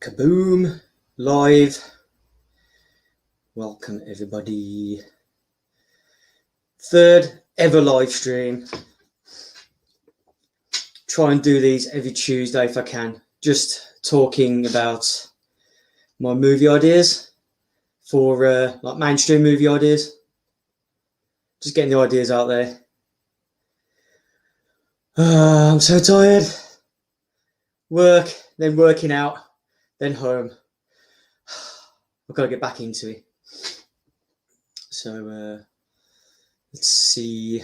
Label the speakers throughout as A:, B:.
A: Kaboom! Live. Welcome everybody. Third ever live stream. Try and do these every Tuesday if I can. Just talking about my movie ideas for like mainstream movie ideas. Just getting the ideas out there. I'm so tired. Work, then working out, then home. I've got to get back into it. So let's see.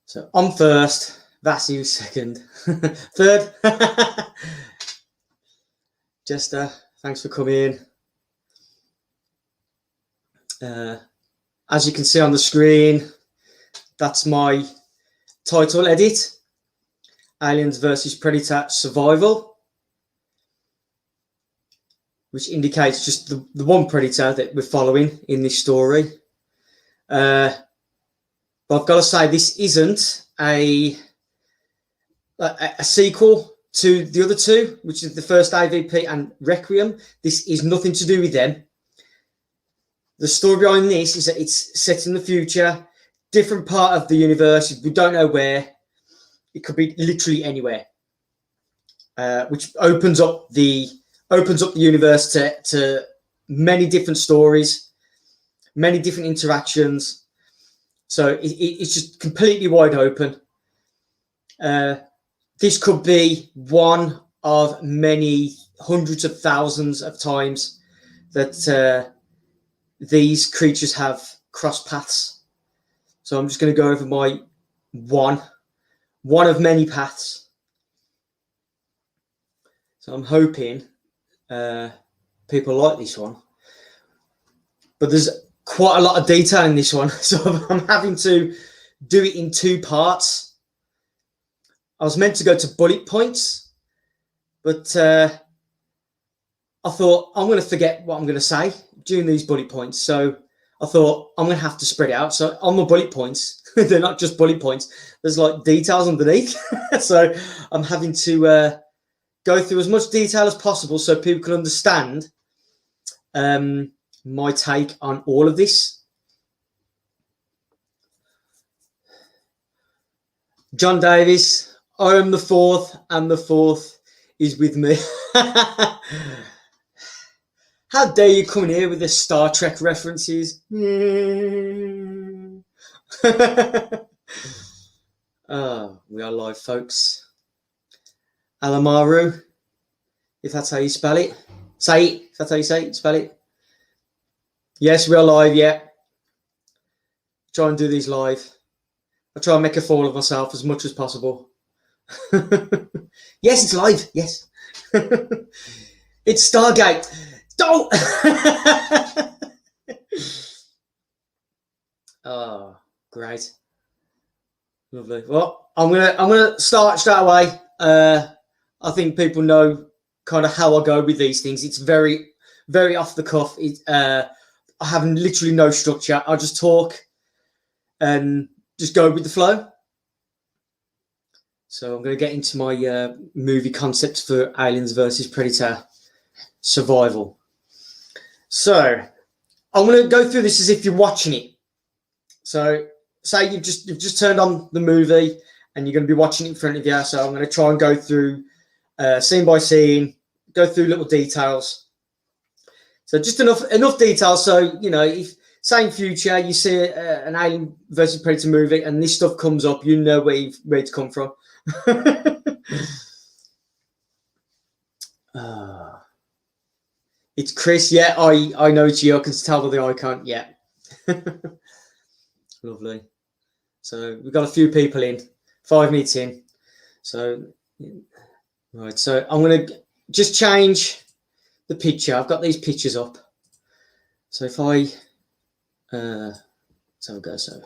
A: So I'm first, Vasu second, third. Jester, thanks for coming in. As you can see on the screen, that's my title edit. Aliens versus Predator Survival, which indicates just the one predator that we're following in this story. But I've got to say, this isn't a sequel to the other two, which is the first AVP and Requiem. This is nothing to do with them. The story behind this is that it's set in the future, different part of the universe. We don't know where. It could be literally anywhere, which opens up the universe to many different stories, many different interactions. So it's just completely wide open. This could be one of many hundreds of thousands of times that these creatures have crossed paths. So I'm just going to go over my one of many paths. So I'm hoping people like this one, but there's quite a lot of detail in this one, so I'm having to do it in two parts. I was meant to go to bullet points, but I thought I'm going to forget what I'm going to say during these bullet points, so I thought I'm going to have to spread it out. So on the bullet points, they're not just bullet points, there's like details underneath. So I'm having to go through as much detail as possible so people can understand my take on all of this. John Davis, I am the fourth, and the fourth is with me. How dare you come in here with the Star Trek references? Oh, we are live, folks. Alamaru, if that's how you spell it. Say it, if that's how you say it, spell it. Yes, we are live, yeah. Try and do these live. I try and make a fool of myself as much as possible. Yes, it's live, yes. It's Stargate. Don't! Oh, great. Lovely. Well, I'm gonna start straight away. I think people know kind of how I go with these things. It's very, very off the cuff. I have literally no structure. I just talk and just go with the flow. So I'm going to get into my movie concepts for Aliens versus Predator Survival. So I'm going to go through this as if you're watching it. So say you've just turned on the movie and you're going to be watching it in front of you. So I'm going to try and go through scene by scene, go through little details. So just enough details. So, you know, if same future, you see an Alien versus Predator movie and this stuff comes up, you know where it's come from. It's Chris. Yeah, I know it's you. I can tell by the icon. Yeah. Lovely. So we've got a few people in, 5 minutes in. So, right. So I'm going to just change the picture. I've got these pictures up. So if I, so I'll go. So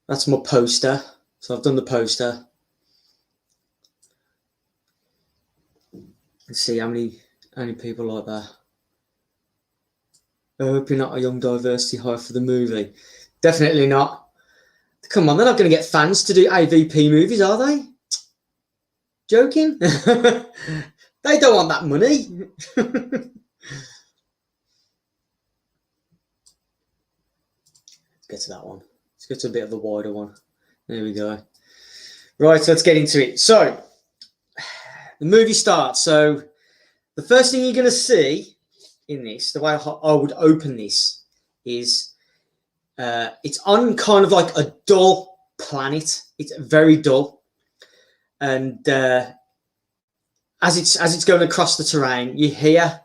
A: that's my poster. So I've done the poster. Let's see how many people like that. I hope you're not a young diversity hire for the movie. Definitely not. Come on, they're not going to get fans to do AVP movies, are they? Joking? That They don't want that money. Let's get to that one. Let's go to a bit of a wider one. There we go. Right, so let's get into it. So the movie starts. So the first thing you're going to see in this, the way I would open this, is it's on kind of like a dull planet. It's very dull, and as it's going across the terrain, you hear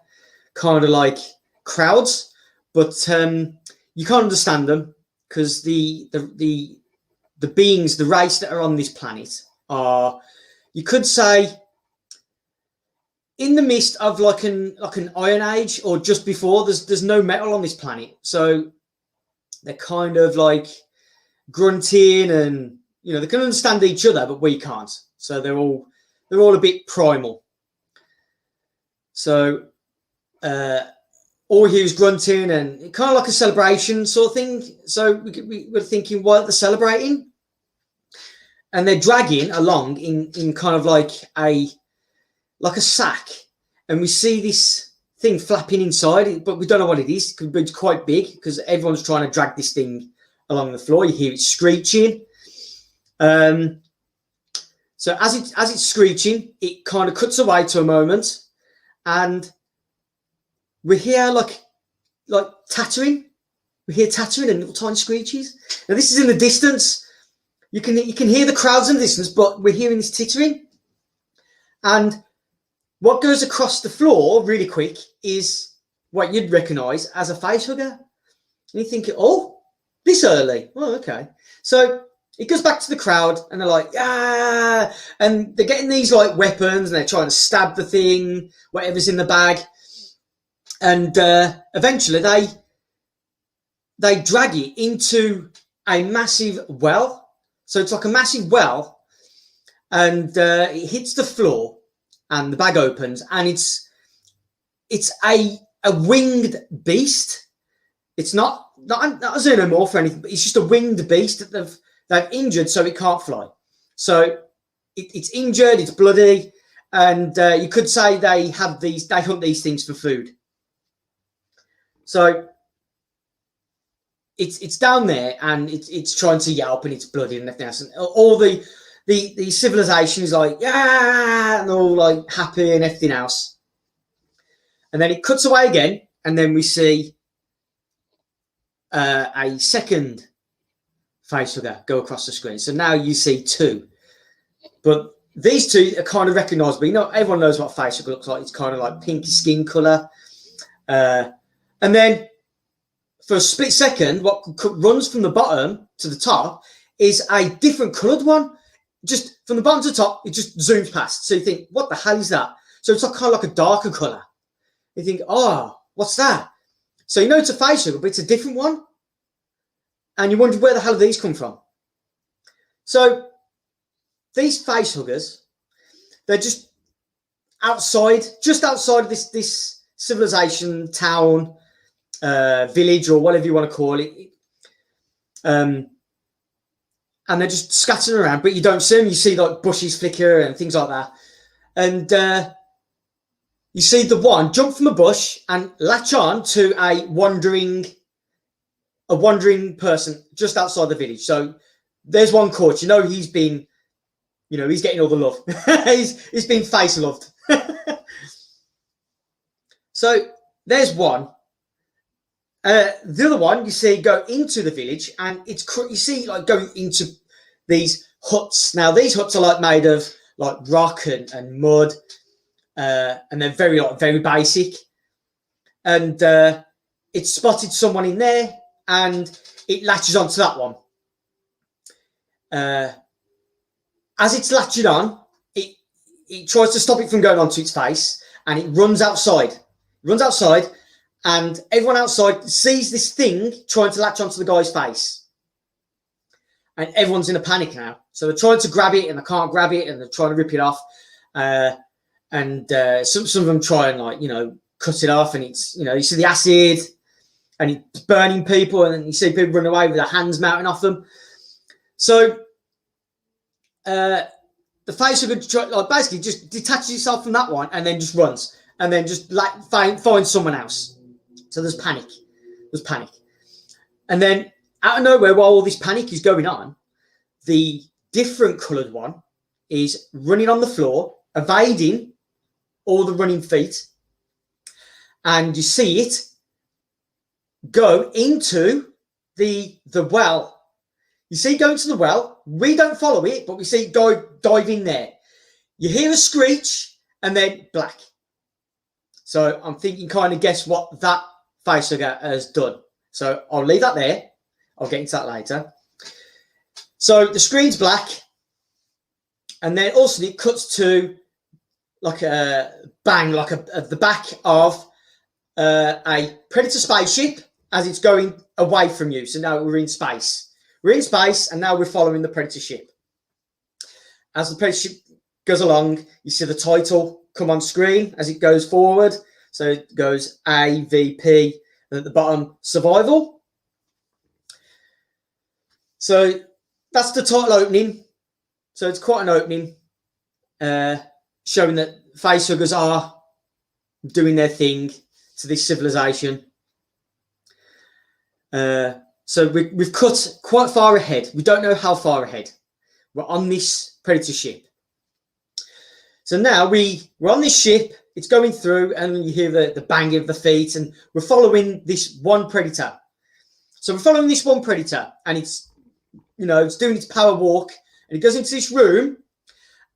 A: kind of like crowds, but you can't understand them because the beings, the race that are on this planet are, you could say, in the midst of like an Iron Age or just before. There's no metal on this planet, so they're kind of like grunting, and they can understand each other, but we can't. So they're all a bit primal. So all he was grunting, and kind of like a celebration sort of thing. So we were thinking, what they're celebrating, and they're dragging along in kind of like a sack, and we see this thing flapping inside, but we don't know what it is. It's quite big because everyone's trying to drag this thing along the floor. You hear it screeching. So as it's screeching, it kind of cuts away to a moment, and we hear like tattering. We hear tattering and little tiny screeches. Now this is in the distance. You can hear the crowds in the distance, but we're hearing this tittering. And what goes across the floor really quick is what you'd recognise as a facehugger. And you think, oh, this early? Oh, okay. So it goes back to the crowd, and they're like, ah, and they're getting these like weapons, and they're trying to stab the thing, whatever's in the bag. And eventually they drag it into a massive well. So it's like a massive well, and it hits the floor, and the bag opens, and it's a winged beast. It's not a xenomorph or anything, but it's just a winged beast that they've injured so it can't fly. So it's injured, it's bloody, and you could say they hunt these things for food. So it's down there, and it's trying to yelp, and it's bloody and everything else. And all the civilization is like, yeah, and all like happy and everything else. And then it cuts away again, and then we see a second facehugger go across the screen. So now you see two, but these two are kind of recognisable. Everyone knows what a facehugger looks like. It's kind of like pinky skin colour, and then for a split second, what runs from the bottom to the top is a different coloured one. Just from the bottom to the top, it just zooms past. So you think, what the hell is that? So it's like kind of like a darker colour. You think, oh, what's that? So it's a facehugger, but it's a different one. And you wonder, where the hell do these come from? So these facehuggers, they're just outside of this civilization, town, village, or whatever you want to call it. And they're just scattering around, but you don't see them. You see like bushes flicker and things like that. And you see the one jump from a bush and latch on to a wandering person just outside the village. So there's one caught. He's been, he's getting all the love. he's been face loved. So there's one. The other one you see go into the village, and you see like going into these huts. Now these huts are like made of like rock and mud, and they're very basic. And it spotted someone in there, and it latches onto that one. As it's latching on, it tries to stop it from going onto its face, and it runs outside. And everyone outside sees this thing trying to latch onto the guy's face. And everyone's in a panic now. So they're trying to grab it, and they can't grab it, and they're trying to rip it off. And some of them try and cut it off, and it's, you see the acid, and it's burning people, and then you see people run away with their hands mounting off them. So the facehugger like basically just detaches itself from that one and then just runs and then just like find someone else. So there's panic. And then out of nowhere, while all this panic is going on, the different coloured one is running on the floor, evading all the running feet, and you see it go into the well. You see it go into the well. We don't follow it, but we see it dive in there. You hear a screech and then black. So I'm thinking, kind of guess what that facehugger has done. So I'll leave that there. I'll get into that later. So the screen's black, and then also it cuts to like a bang, like the back of a Predator spaceship as it's going away from you. So now we're in space. We're in space, and now we're following the Predator ship. As the Predator ship goes along, you see the title come on screen as it goes forward. So it goes AVP, and at the bottom, survival. So that's the title opening. So it's quite an opening, showing that facehuggers are doing their thing to this civilization. So we've cut quite far ahead. We don't know how far ahead. We're on this Predator ship. So now we're on this ship. It's going through, and you hear the banging of the feet, and we're following this one Predator. So we're following this one Predator, and it's, you know, it's doing its power walk, and it goes into this room,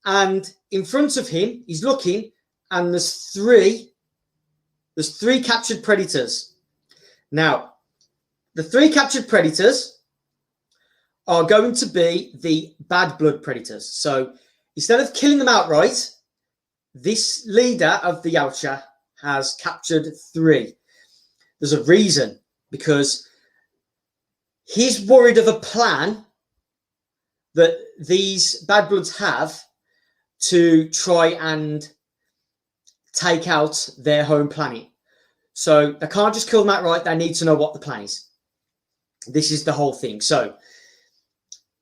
A: and in front of him, he's looking, and there's three captured Predators. Now, the 3 captured Predators are going to be the bad blood Predators. So instead of killing them outright, this leader of the Yautja has captured 3. There's a reason, because he's worried of a plan that these bad bloods have to try and take out their home planet. So they can't just kill them outright. They need to know what the plan is. This is the whole thing. So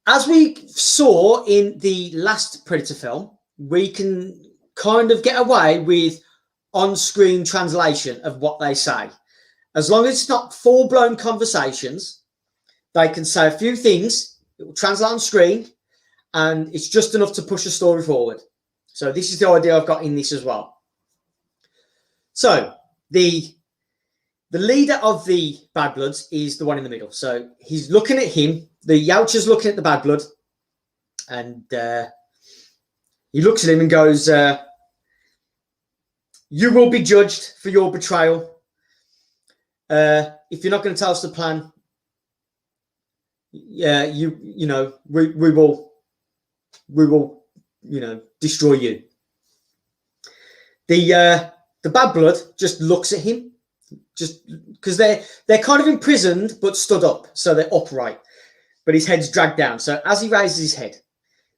A: as we saw in the last Predator film, we can kind of get away with on-screen translation of what they say. As long as it's not full-blown conversations, they can say a few things, it will translate on screen, and it's just enough to push the story forward. So this is the idea I've got in this as well. So the leader of the Bad Bloods is the one in the middle. So he's looking at him. The Yautja's looking at the Bad Blood, and he looks at him and goes, "You will be judged for your betrayal. If you're not going to tell us the plan, yeah, you know, we will, you know, destroy you." The Bad Blood just looks at him, just because they're kind of imprisoned but stood up, so they're upright, but his head's dragged down. So as he raises his head,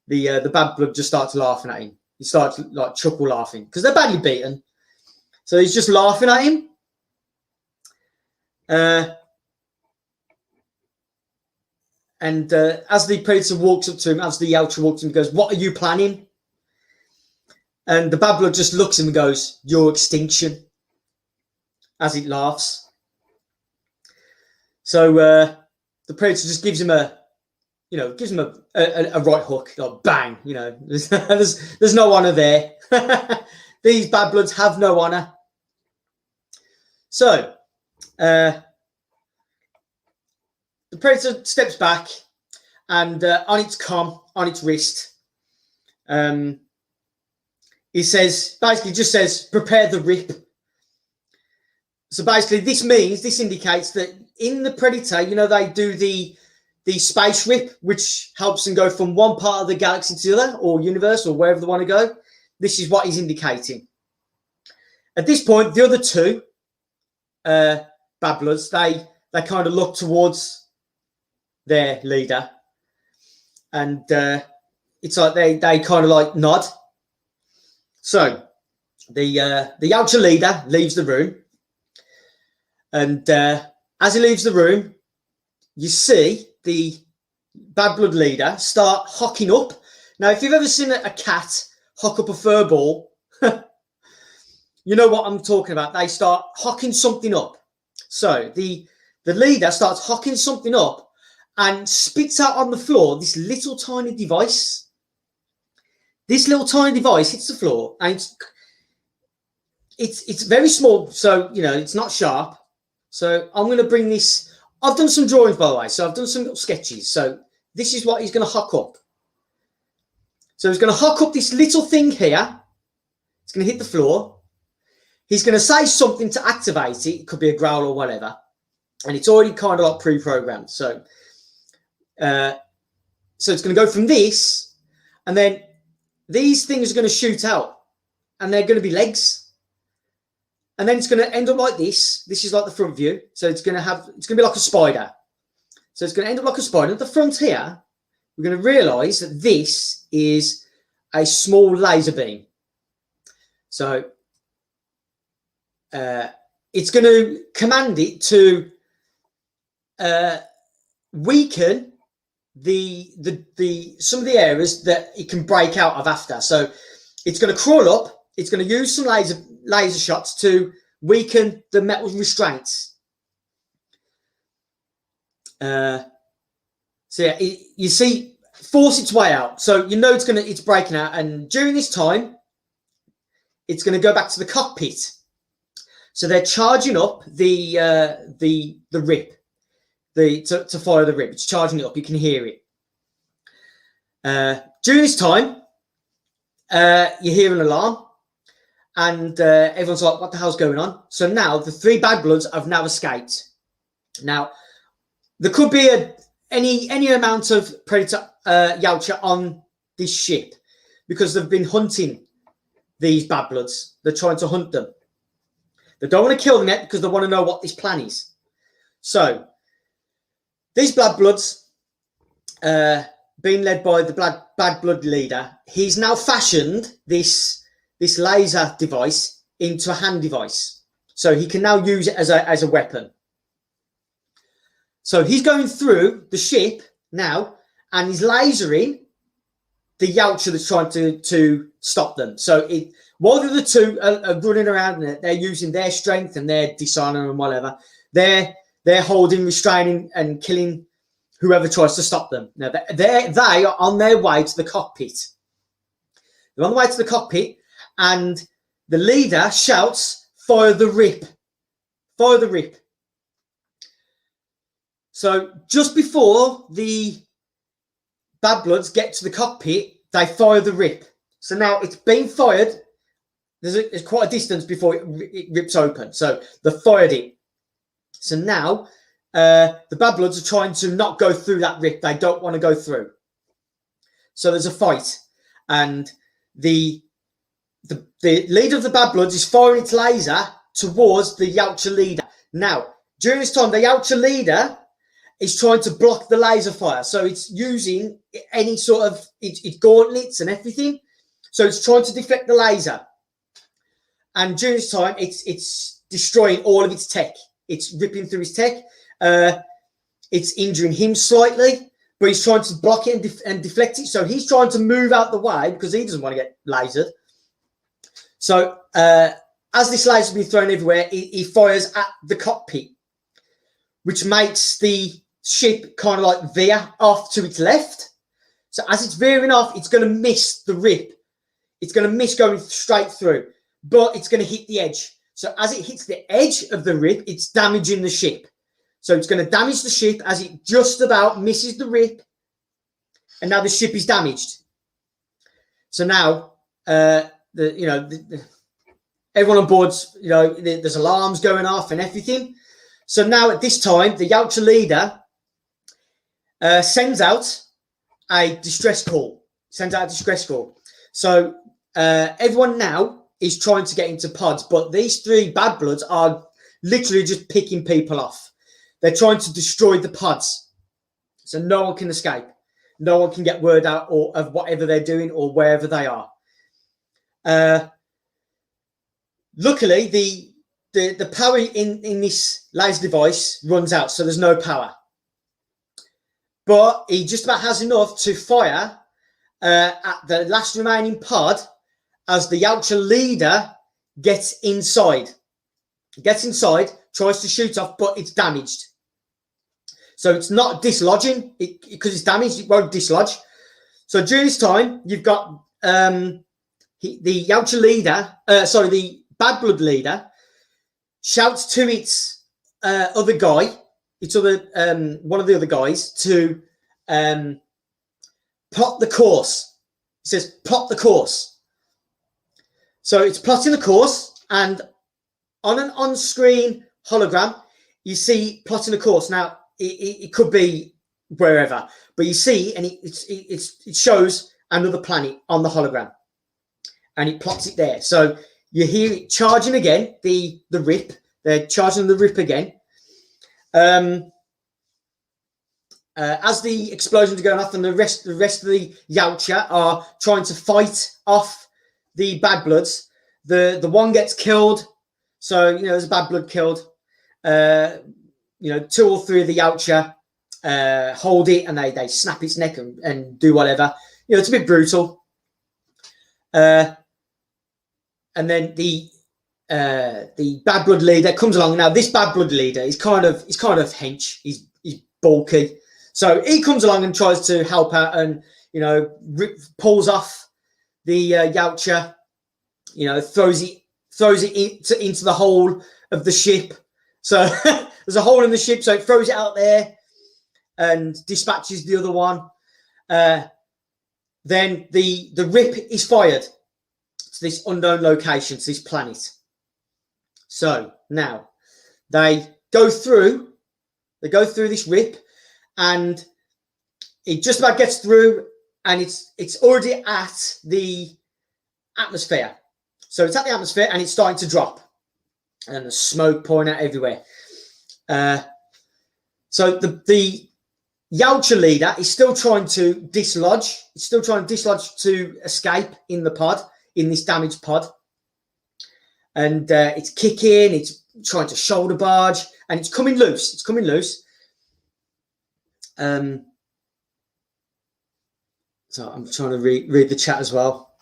A: the Bad Blood just starts laughing at him. He starts like chuckle laughing because they're badly beaten. So he's just laughing at him. And as the Predator walks up to him, as the Yautja walks to him, he goes, "What are you planning?" And the Bad Blood just looks at him and goes, "Your extinction," as it laughs. So the Predator just gives him a right hook, like bang. You know, there's no honor there. These Bad Bloods have no honor. So the Predator steps back, and on its wrist, he basically just says, "Prepare the rip." So basically this indicates that in the Predator, you know, they do the space rip, which helps them go from one part of the galaxy to the other, or universe, or wherever they want to go. This is what he's indicating. At this point, the other 2 Bad Bloods, they kind of look towards their leader, and it's like they kind of like nod. So the Yautja leader leaves the room, and as he leaves the room, you see the Bad Blood leader start hocking up Now, if you've ever seen a cat hock up a fur ball, you know what I'm talking about. They start hocking something up. So the leader starts hocking something up and spits out on the floor this little tiny device. This little tiny device hits the floor, and it's very small, so you know it's not sharp. So I'm going to bring this. I've done some drawings, by the way, so I've done some little sketches. So this is what he's going to hock up. So he's going to hock up this little thing here. It's going to hit the floor. He's going to say something to activate it. It could be a growl or whatever. And it's already kind of like pre-programmed. So it's going to go from this, and then these things are going to shoot out, and they're going to be legs. And then it's going to end up like this. This is like the front view. So it's going to be like a spider. So it's going to end up like a spider. At the front here, we're going to realize that this is a small laser beam. So it's going to command it to weaken the some of the areas that it can break out of after. So it's going to crawl up. It's going to use some laser shots to weaken the metal restraints. So yeah, you see, force its way out. So you know it's breaking out, and during this time, it's going to go back to the cockpit. So they're charging up the rip, to fire the rip. It's charging it up. You can hear it. During this time, you hear an alarm. And everyone's like, what the hell's going on? So now the 3 bad bloods have now escaped. Now, there could be any amount of predator Yautja on this ship, because they've been hunting these bad bloods. They're trying to hunt them. They don't want to kill them yet because they want to know what this plan is. So these bad bloods, being led by the bad blood leader, he's now fashioned this laser device into a hand device. So he can now use it as a weapon. So he's going through the ship now, and he's lasering the Yautja that's trying to stop them. So while the other two are running around, they're using their strength and their dishonor and whatever, they're holding, restraining, and killing whoever tries to stop them. Now, they are on their way to the cockpit. They're on the way to the cockpit, and the leader shouts, "Fire the rip! Fire the rip!" So just before the bad bloods get to the cockpit, they fire the rip. So now it's been fired. There's quite a distance before it rips open. So they fired it. So now the bad bloods are trying to not go through that rip. They don't want to go through. So there's a fight, and the leader of the bad bloods is firing its laser towards the Yautja leader. Now, during this time, the Yautja leader is trying to block the laser fire. So it's using any sort of its gauntlets and everything. So it's trying to deflect the laser. And during this time, it's destroying all of its tech. It's ripping through his tech. It's injuring him slightly, but he's trying to block it and deflect it. So he's trying to move out the way because he doesn't want to get lasered. So as this laser's been thrown everywhere, he fires at the cockpit, which makes the ship kind of like veer off to its left. So as it's veering off, it's going to miss the rip. It's going to miss going straight through, but it's going to hit the edge. So as it hits the edge of the rip, it's damaging the ship. So it's going to damage the ship as it just about misses the rip, and now the ship is damaged. So now everyone on board's, there's alarms going off and everything. So now at this time, the Yautja leader sends out a distress call. So everyone now is trying to get into pods, but these 3 bad bloods are literally just picking people off. They're trying to destroy the pods, so no one can escape. No one can get word out of whatever they're doing or wherever they are. Luckily, the power in this laser device runs out, so there's no power. But he just about has enough to fire at the last remaining pod as the Yautja leader gets inside. Gets inside, tries to shoot off, but it's damaged. So it's not dislodging because it's damaged. It won't dislodge. So during this time, you've got the Yautja leader, the Bad Blood leader, shouts to its other guy, one of the other guys, to plot the course. He says, plot the course. So it's plotting the course, and on an on-screen hologram, you see plotting the course. Now, it could be wherever, but you see, and it shows another planet on the hologram, and it plots it there. So you hear it charging again, the rip. They're charging the rip again. As the explosions are going off, and the rest of the Yautja are trying to fight off the Bad Bloods, the one gets killed. So, there's a Bad Blood killed. 2 or 3 of the Yautja hold it, and they snap its neck and do whatever. It's a bit brutal. And then the Bad Blood leader comes along. Now, this Bad Blood leader is kind of hench. He's bulky. So he comes along and tries to help out, and pulls off the Yautja. Throws it into the hole of the ship. So there's a hole in the ship, so it throws it out there and dispatches the other one. Then the rip is fired to this unknown location, to this planet. So now they go through this rip, and it just about gets through, and it's already at the atmosphere. So it's at the atmosphere, and it's starting to drop, and there's smoke pouring out everywhere. So the Yautja leader is still trying to dislodge. It's still trying to dislodge to escape in the pod, in this damaged pod. And it's kicking, it's trying to shoulder barge, and it's coming loose. It's coming loose. So I'm trying to read the chat as well.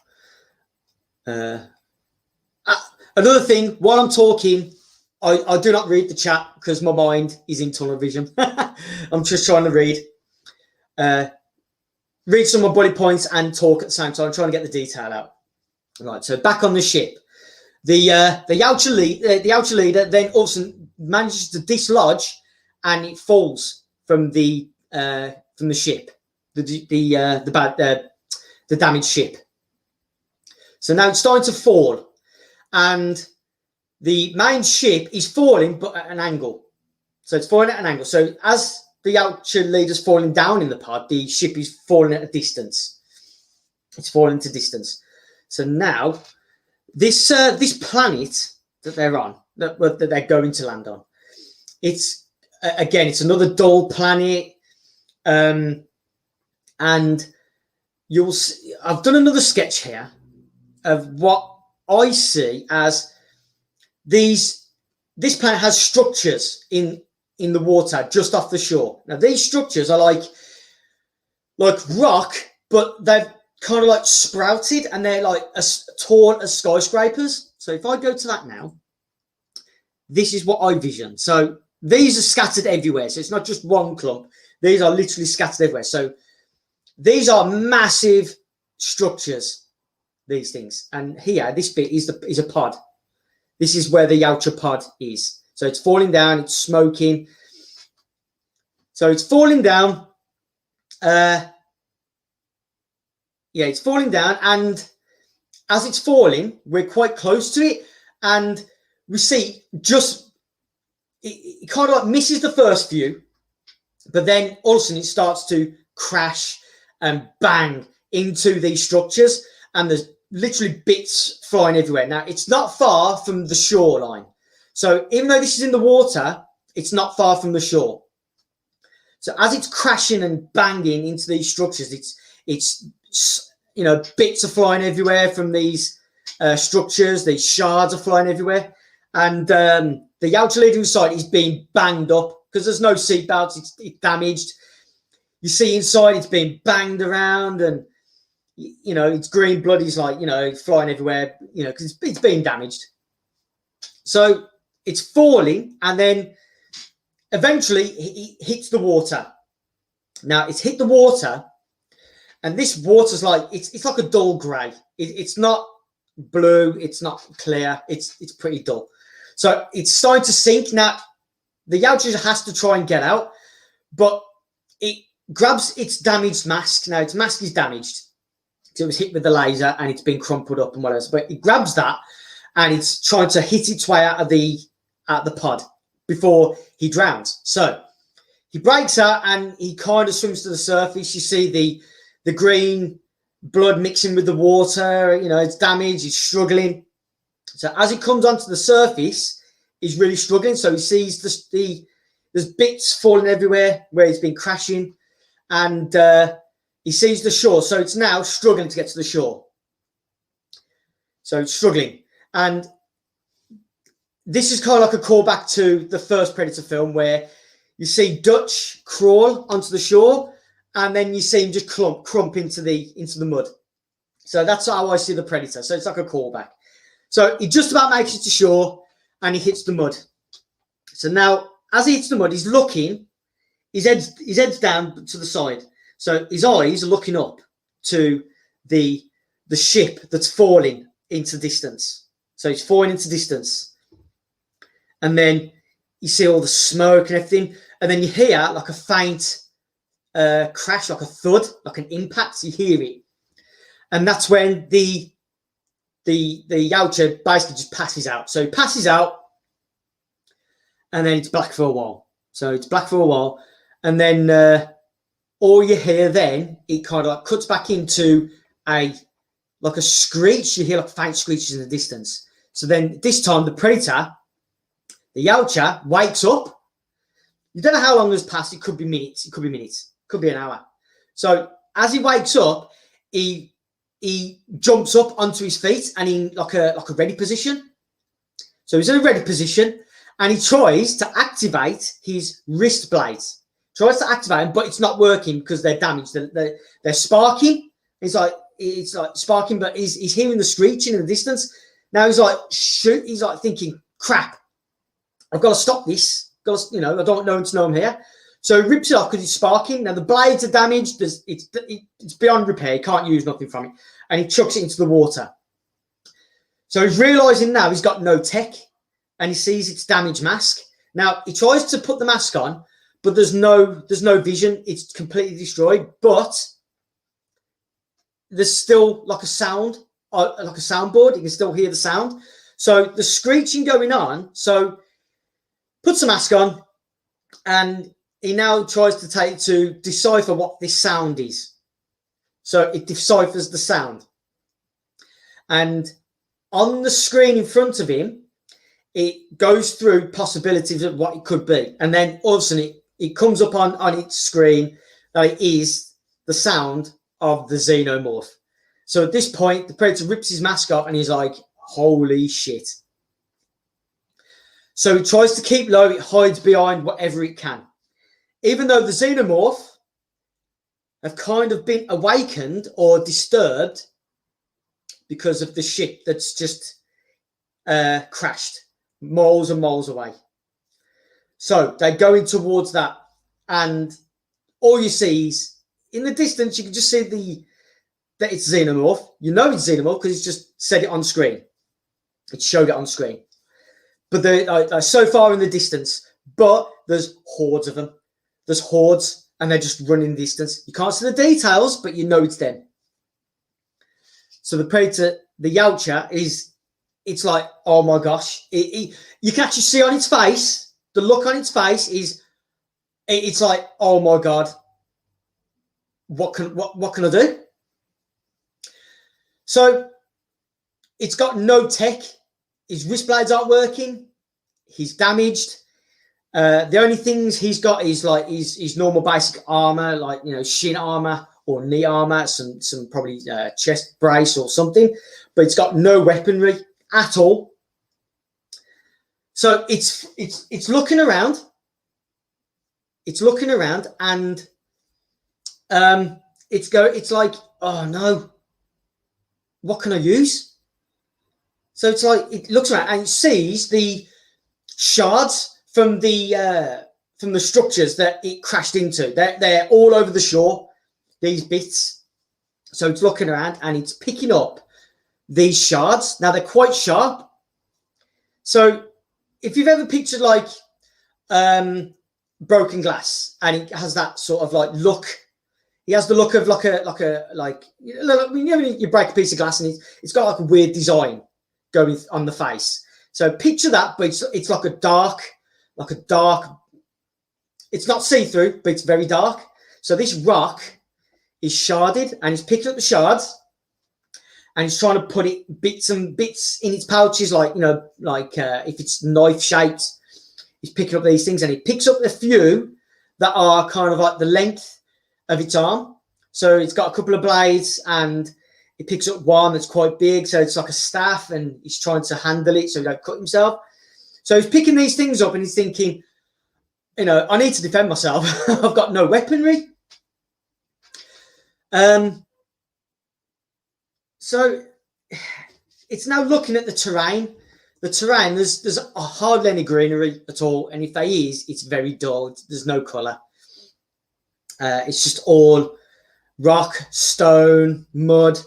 A: Another thing, while I'm talking, I do not read the chat because my mind is in tunnel vision. I'm just trying to read some of my bullet points and talk at the same time, trying to get the detail out. Right, so back on the ship. The Yautja leader then also manages to dislodge, and it falls from the ship, the damaged ship. So now it's starting to fall, and the main ship is falling, but at an angle. So it's falling at an angle. So as the Yautja leader's falling down in the pod, the ship is falling at a distance. It's falling to distance. So now this planet that they're on, that they're going to land on, it's another dull planet, and you'll see, I've done another sketch here of what I see as this planet has structures in the water just off the shore. Now these structures are like rock, but they've kind of like sprouted, and they're like as tall as skyscrapers. So if I go to that now, this is what I vision. So these are scattered everywhere. So it's not just one clump. These are literally scattered everywhere. So these are massive structures, these things. And here, this bit is a pod. This is where the Yautja pod is. So it's falling down, it's smoking. So it's falling down. It's falling down, and as it's falling, we're quite close to it, and we see just it kind of like misses the first few, but then all of a sudden it starts to crash and bang into these structures, and there's literally bits flying everywhere. Now it's not far from the shoreline, so even though this is in the water, it's not far from the shore. So as it's crashing and banging into these structures, it's bits are flying everywhere from these structures. These shards are flying everywhere, and the Yautja leader inside is being banged up because there's no seatbelts. It's damaged. You see inside it's being banged around, and you know, its green blood is like, you know, flying everywhere, you know, because it's being damaged. So it's falling, and then eventually it hits the water. Now it's hit the water, and this water's like, it's like a dull grey. It's not blue, it's not clear, it's pretty dull. So it's starting to sink. Now the Yautja has to try and get out, but it grabs its damaged mask. Now its mask is damaged. So it was hit with the laser and it's been crumpled up and whatever. But it grabs that and it's trying to hit its way out of the pod before he drowns. So he breaks out and he kind of swims to the surface. You see the green blood mixing with the water. You know, it's damaged. He's struggling. So as he comes onto the surface, he's really struggling. So he sees there's bits falling everywhere where he's been crashing, and he sees the shore. So it's now struggling to get to the shore. So it's struggling. And this is kind of like a callback to the first Predator film, where you see Dutch crawl onto the shore, and then you see him just crump into the mud. So that's how I see the Predator. So it's like a callback. So he just about makes it to shore, and he hits the mud. So now, as he hits the mud, he's looking. His head's down to the side. So his eyes are looking up to the ship that's falling into distance. So he's falling into distance. And then you see all the smoke and everything. And then you hear like a faint crash, like a thud, like an impact. So you hear it. And that's when the Yautja basically just passes out. So he passes out, and then it's black for a while. So it's black for a while. And then all you hear then, it kind of like cuts back into like a screech. You hear like faint screeches in the distance. So then this time the Predator, the Yautja, wakes up. You don't know how long has passed. It could be minutes. It could be minutes. It could be an hour. So as he wakes up, he jumps up onto his feet and in like a ready position. So he's in a ready position, and he tries to activate his wrist blades. Tries to activate them, but it's not working because they're damaged. They're sparking. It's like sparking, but he's hearing the screeching in the distance. Now he's like, shoot. He's like thinking, crap, I've got to stop this. I don't want no one to know I'm here. So he rips it off because it's sparking. Now the blades are damaged. It's beyond repair. He can't use nothing from it. And he chucks it into the water. So he's realizing now he's got no tech, and he sees its damaged mask. Now he tries to put the mask on, but there's no vision. It's completely destroyed. But there's still like a sound, like a soundboard. You can still hear the sound. So the screeching going on. So puts the mask on, and he now tries to decipher what this sound is. So it deciphers the sound. And on the screen in front of him, it goes through possibilities of what it could be. And then all of a sudden it comes up on its screen that it is the sound of the Xenomorph. So at this point, the Predator rips his mask off and he's like, holy shit. So it tries to keep low. It hides behind whatever it can. Even though the Xenomorph have kind of been awakened or disturbed because of the ship that's just crashed miles and miles away. So they're going towards that, and all you see is in the distance, you can just see that it's Xenomorph. You know it's Xenomorph because it's just said it on screen. It showed it on screen. But they're so far in the distance, but there's hordes of them. There's hordes, and they're just running the distance. You can't see the details, but you know it's them. So the Predator, the Yautja, it's like, oh my gosh. You can actually see on its face, the look on its face is, it's like, oh my God, what can I do? So it's got no tech. His wrist blades aren't working. He's damaged. The only things he's got is like his normal basic armor, like, you know, shin armor or knee armor, some probably chest brace or something, but it's got no weaponry at all. So it's looking around. It's looking around, and it's like, oh no, what can I use? So it's like it looks around and it sees the shards from the structures that it crashed into. They're all over the shore, these bits. So it's looking around and it's picking up these shards. Now they're quite sharp. So if you've ever pictured like broken glass, and it has that sort of like look. He has the look of like you know, when you break a piece of glass and it's got like a weird design going on the face. So picture that, but it's like a dark. It's not see-through, but it's very dark. So this rock is sharded, and he's picking up the shards, and he's trying to put it bits and bits in its pouches, like you know, like if it's knife shaped. He's picking up these things, and he picks up a few that are kind of like the length of its arm. So it's got a couple of blades, and he picks up one that's quite big. So it's like a staff, and he's trying to handle it so he don't cut himself. So he's picking these things up, and he's thinking, you know, I need to defend myself. I've got no weaponry. So it's now looking at the terrain. The terrain, there's hardly any greenery at all, and if there is, it's very dull. There's no colour. It's just all rock, stone, mud.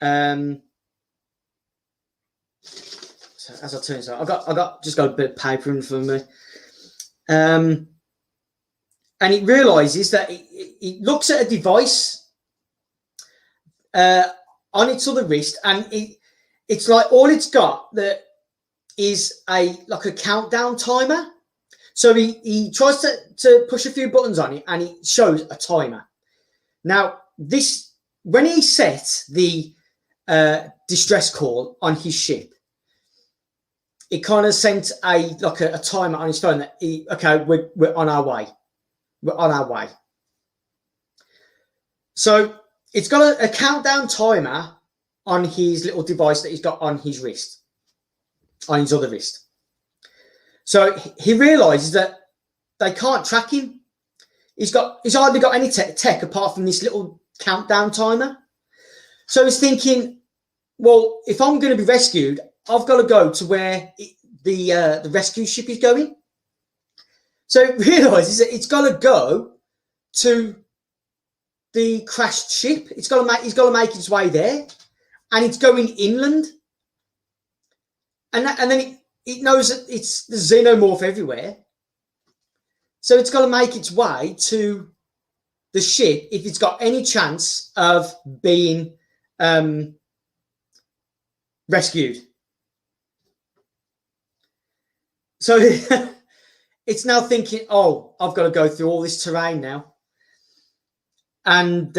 A: So as I turn this on, I got a bit of paper in front of me, and it realizes that it looks at a device on its other wrist, and it's like all it's got that is like a countdown timer. So he tries to push a few buttons on it, and it shows a timer. Now this, when he set the distress call on his ship, it kind of sent a timer on his phone that we're on our way. We're on our way. So it's got a countdown timer on his little device that he's got on his wrist, on his other wrist. So he realizes that they can't track him. He's hardly got any tech apart from this little countdown timer. So he's thinking, well, if I'm going to be rescued, I've got to go to where the rescue ship is going. So it realizes that it's got to go to the crashed ship. He's got to make its way there, and it's going inland. And then it knows that it's the Xenomorph everywhere. So it's got to make its way to the ship if it's got any chance of being rescued. So it's now thinking, oh, I've got to go through all this terrain now. And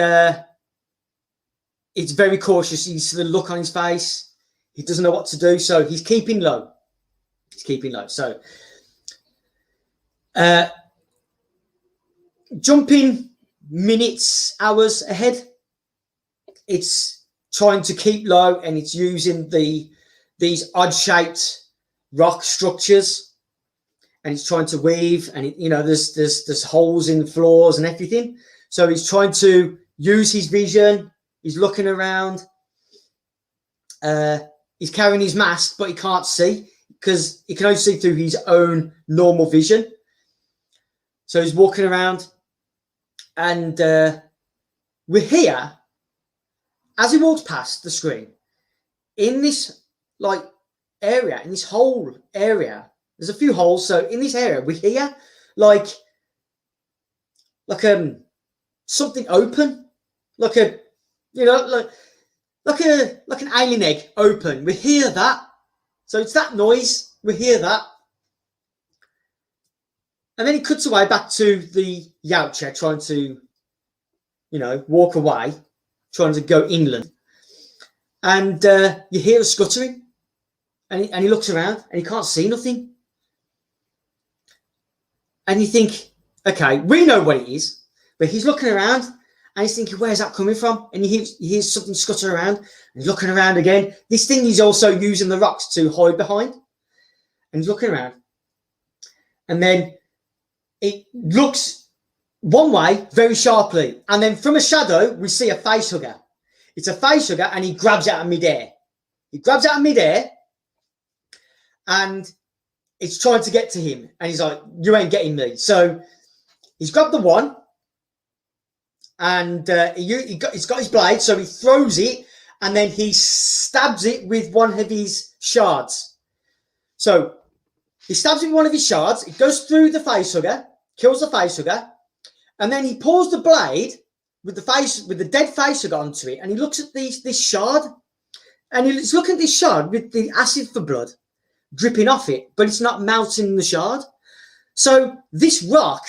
A: it's very cautious. You see the look on his face. He doesn't know what to do. So he's keeping low. He's keeping low. So jumping minutes, hours ahead, it's trying to keep low, and it's using these odd-shaped rock structures, and it's trying to weave, and there's holes in the floors and everything. So he's trying to use his vision. He's looking around. He's carrying his mask, but he can't see because he can only see through his own normal vision. So he's walking around, and we're here as he walks past the screen in this area, in this whole area. There's a few holes. So in this area, we hear like something open, like an alien egg open. We hear that. So it's that noise. We hear that. And then he cuts away back to the Yautja, trying to, walk away, trying to go inland. And you hear a scuttering. And he looks around and he can't see nothing. And you think, okay, we know what it is. But he's looking around and he's thinking, where's that coming from? And he hears something scutter around. And he's looking around again. This thing is also using the rocks to hide behind. And he's looking around. And then it looks one way very sharply. And then from a shadow, we see a facehugger. It's a facehugger, and he grabs it out of midair. He grabs it out of midair, and it's trying to get to him. And he's like, you ain't getting me. So he's grabbed the one, and he's got his blade, so he throws it, and then he stabs it with one of his shards. So he stabs it with one of his shards. It goes through the facehugger, kills the facehugger, and then he pulls the blade with the dead facehugger onto it, and he looks at this shard, and he's looking at this shard with the acid for blood dripping off it, but it's not melting the shard. So this rock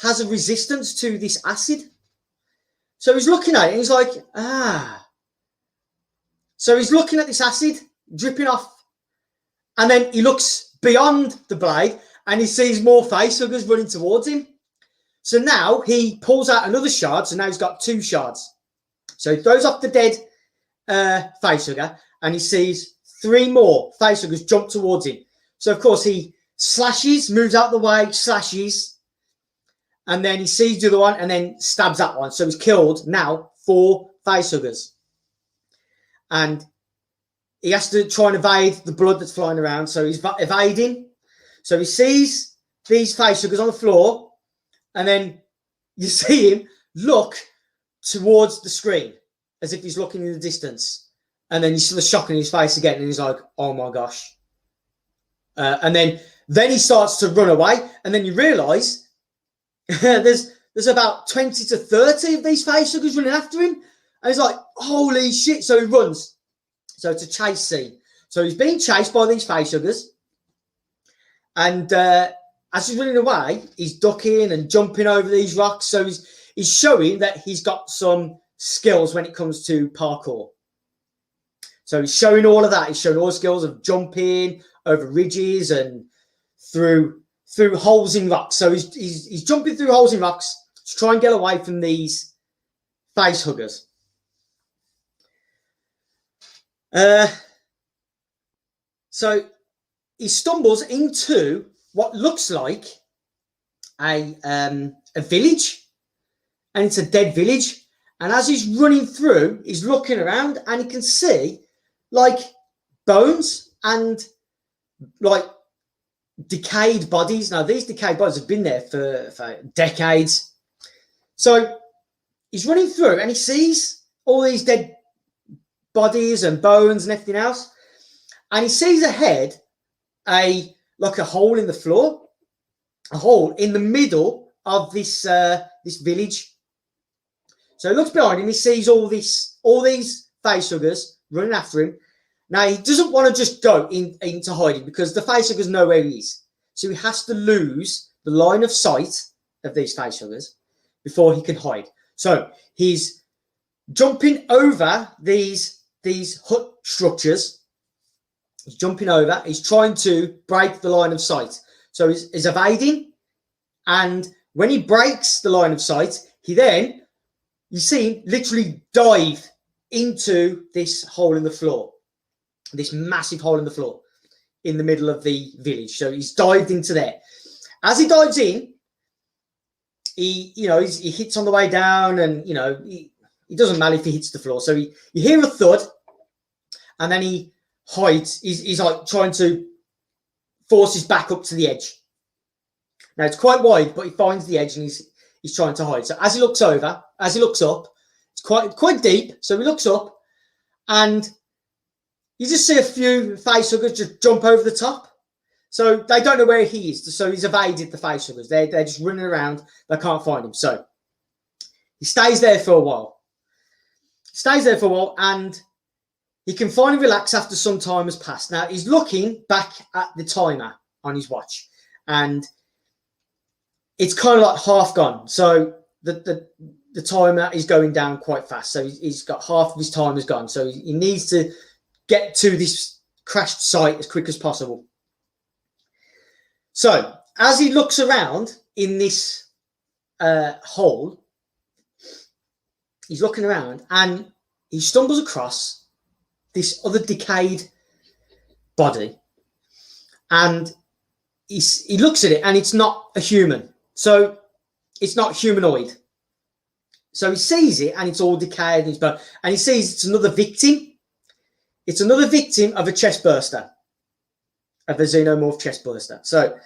A: has a resistance to this acid. So he's looking at it, and he's like, So he's looking at this acid dripping off, and then he looks beyond the blade, and he sees more facehuggers running towards him. So now he pulls out another shard. So now he's got 2 shards. So he throws off the dead facehugger, and he sees 3 more facehuggers jump towards him. So of course he slashes, moves out the way, slashes, and then he sees the other one and then stabs that one. So he's killed now 4 facehuggers. And he has to try and evade the blood that's flying around. So he's evading. So he sees these facehuggers on the floor, and then you see him look towards the screen as if he's looking in the distance. And then you see the shock in his face again, and he's like, oh my gosh. And then he starts to run away, and then you realise there's about 20 to 30 of these facehuggers running after him. And he's like, holy shit. So he runs. So it's a chase scene. So he's being chased by these facehuggers. And as he's running away, he's ducking and jumping over these rocks. So he's showing that he's got some skills when it comes to parkour. So he's showing all of that. He's showing all the skills of jumping over ridges and through holes in rocks. So he's jumping through holes in rocks to try and get away from these facehuggers. So he stumbles into what looks like a village, and it's a dead village. And as he's running through, he's looking around, and he can see like bones and like decayed bodies. Now these decayed bodies have been there for decades. So he's running through, and he sees all these dead bodies and bones and everything else, and he sees ahead like a hole in the floor, a hole in the middle of this village. So he looks behind him. He sees all these facehuggers running after him. Now he doesn't want to just go into hiding, because the facehuggers know where he is. So he has to lose the line of sight of these facehuggers before he can hide. So he's jumping over these hut structures. He's jumping over. He's trying to break the line of sight. So he's evading. And when he breaks the line of sight, you see him literally dive into this hole in the floor, this massive hole in the floor in the middle of the village. So he's dived into there. As he dives in, he hits on the way down, and he doesn't matter if he hits the floor. So you hear a thud, and then he hides. He's like trying to force his back up to the edge. Now it's quite wide, but he finds the edge, and he's trying to hide. So as he looks up, it's quite deep. So he looks up, and you just see a few facehuggers just jump over the top. So they don't know where he is. So he's evaded the facehuggers. They're just running around. They can't find him. So he stays there for a while. And he can finally relax after some time has passed. Now he's looking back at the timer on his watch, and it's kind of like half gone. So the timer is going down quite fast. So he's got half of his time has gone. So he needs to get to this crashed site as quick as possible. So as he looks around in this hole, he's looking around, and he stumbles across this other decayed body, and he looks at it, and it's not a human. So it's not humanoid. So he sees it and it's all decayed and he sees it's another victim. It's another victim of a chest burster, of a Xenomorph chest burster. So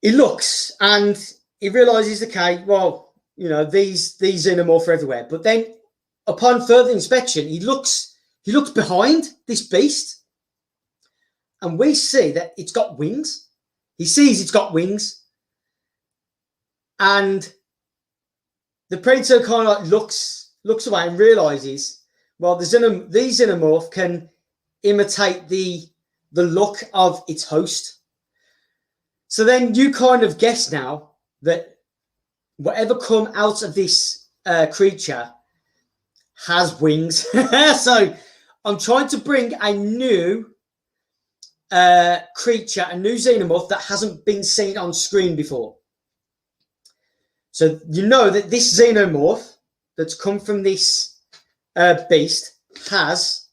A: he looks and he realizes, okay, well, you know, these Xenomorph are everywhere. But then upon further inspection, he looks behind this beast and we see that it's got wings. He sees it's got wings. And the Predator kind of like looks away and realizes, well, these Xenomorph can imitate the look of its host. So then you kind of guess now that whatever come out of this creature has wings. So I'm trying to bring a new creature, a new Xenomorph that hasn't been seen on screen before. So you know that this Xenomorph that's come from this beast has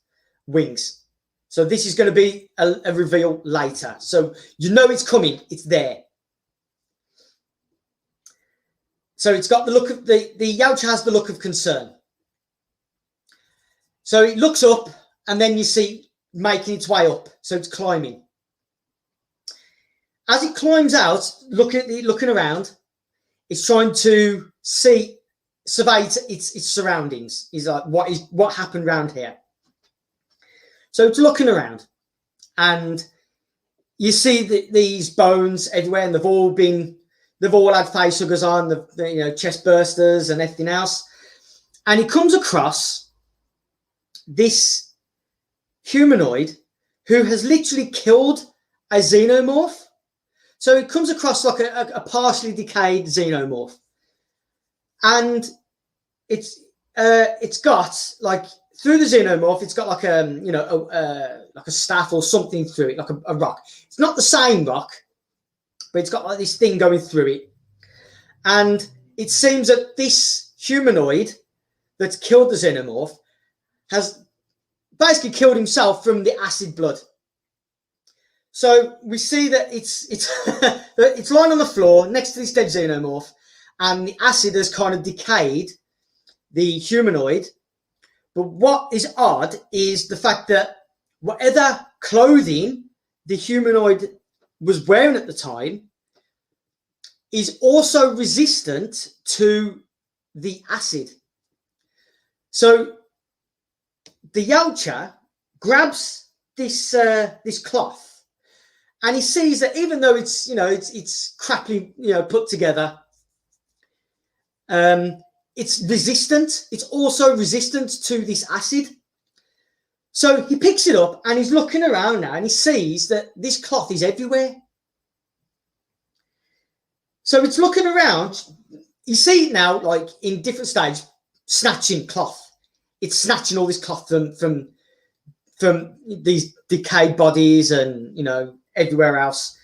A: wings. So this is going to be a reveal later. So you know it's coming. It's there. So it's got the look of the Yautja has the look of concern. So it looks up and then you see making its way up. So it's climbing. As it climbs out, looking around, it's trying to survey its surroundings. Is like what happened around here. So it's looking around, and you see these bones everywhere, and they've all had facehuggers on, the chest bursters and everything else. And he comes across this humanoid who has literally killed a Xenomorph. So it comes across like a partially decayed Xenomorph, and it's got like through the Xenomorph, it's got like like a staff or something through it, like a rock. It's not the same rock, but it's got like this thing going through it, and it seems that this humanoid that's killed the Xenomorph has basically killed himself from the acid blood. So we see that it's lying on the floor next to this dead Xenomorph, and the acid has kind of decayed the humanoid. But what is odd is the fact that whatever clothing the humanoid was wearing at the time is also resistant to the acid. So the Yautja grabs this cloth. And he sees that even though it's crappily put together, it's resistant. It's also resistant to this acid. So he picks it up and he's looking around now and he sees that this cloth is everywhere. So it's looking around. You see it now, like in different stages, snatching cloth. It's snatching all this cloth from these decayed bodies and everywhere else.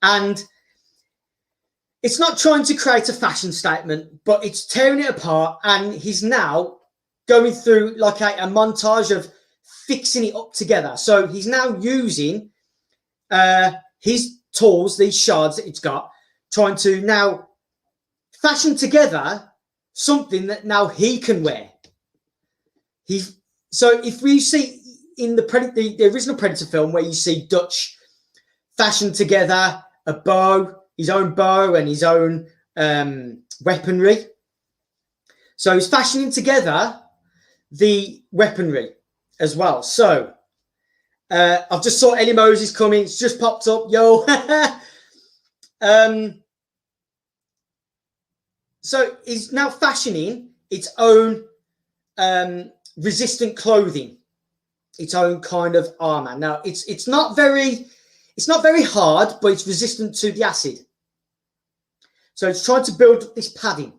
A: And it's not trying to create a fashion statement, but it's tearing it apart, and he's now going through like a montage of fixing it up together. So he's now using his tools, these shards that it's got, trying to now fashion together something that now he can wear. So if we see in the original Predator film where you see Dutch fashion together a bow, his own bow and his own weaponry. So he's fashioning together the weaponry as well. So I've just saw Ellie Moses coming. It's just popped up. Yo. So he's now fashioning its own resistant clothing, its own kind of armor. Now it's not very hard, but it's resistant to the acid. So it's trying to build this padding.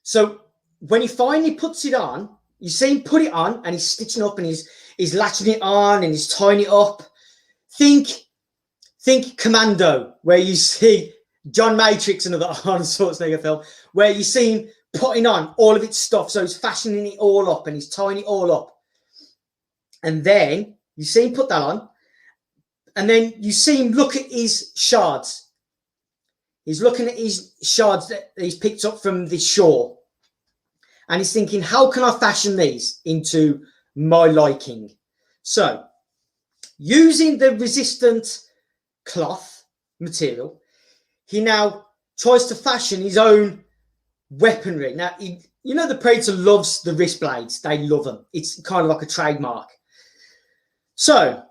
A: So when he finally puts it on, you see him put it on and he's stitching up and he's latching it on and he's tying it up. Think Commando, where you see John Matrix, another Arnold Schwarzenegger film, where you see him putting on all of its stuff. So he's fashioning it all up and he's tying it all up. And then you see him put that on. And then you see him look at his shards. He's looking at his shards that he's picked up from the shore. And he's thinking, how can I fashion these into my liking? So, using the resistant cloth material, he now tries to fashion his own weaponry. Now, you know the Predator loves the wrist blades. They love them. It's kind of like a trademark. So,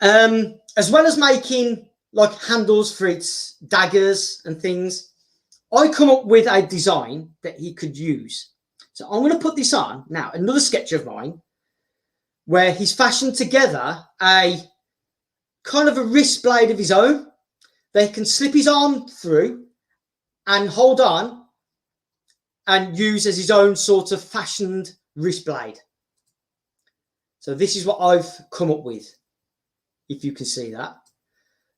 A: as well as making like handles for its daggers and things, I come up with a design that he could use. So I'm going to put this on now, another sketch of mine, where he's fashioned together a kind of a wrist blade of his own. They can slip his arm through and hold on and use as his own sort of fashioned wrist blade. So this is what I've come up with, if you can see that.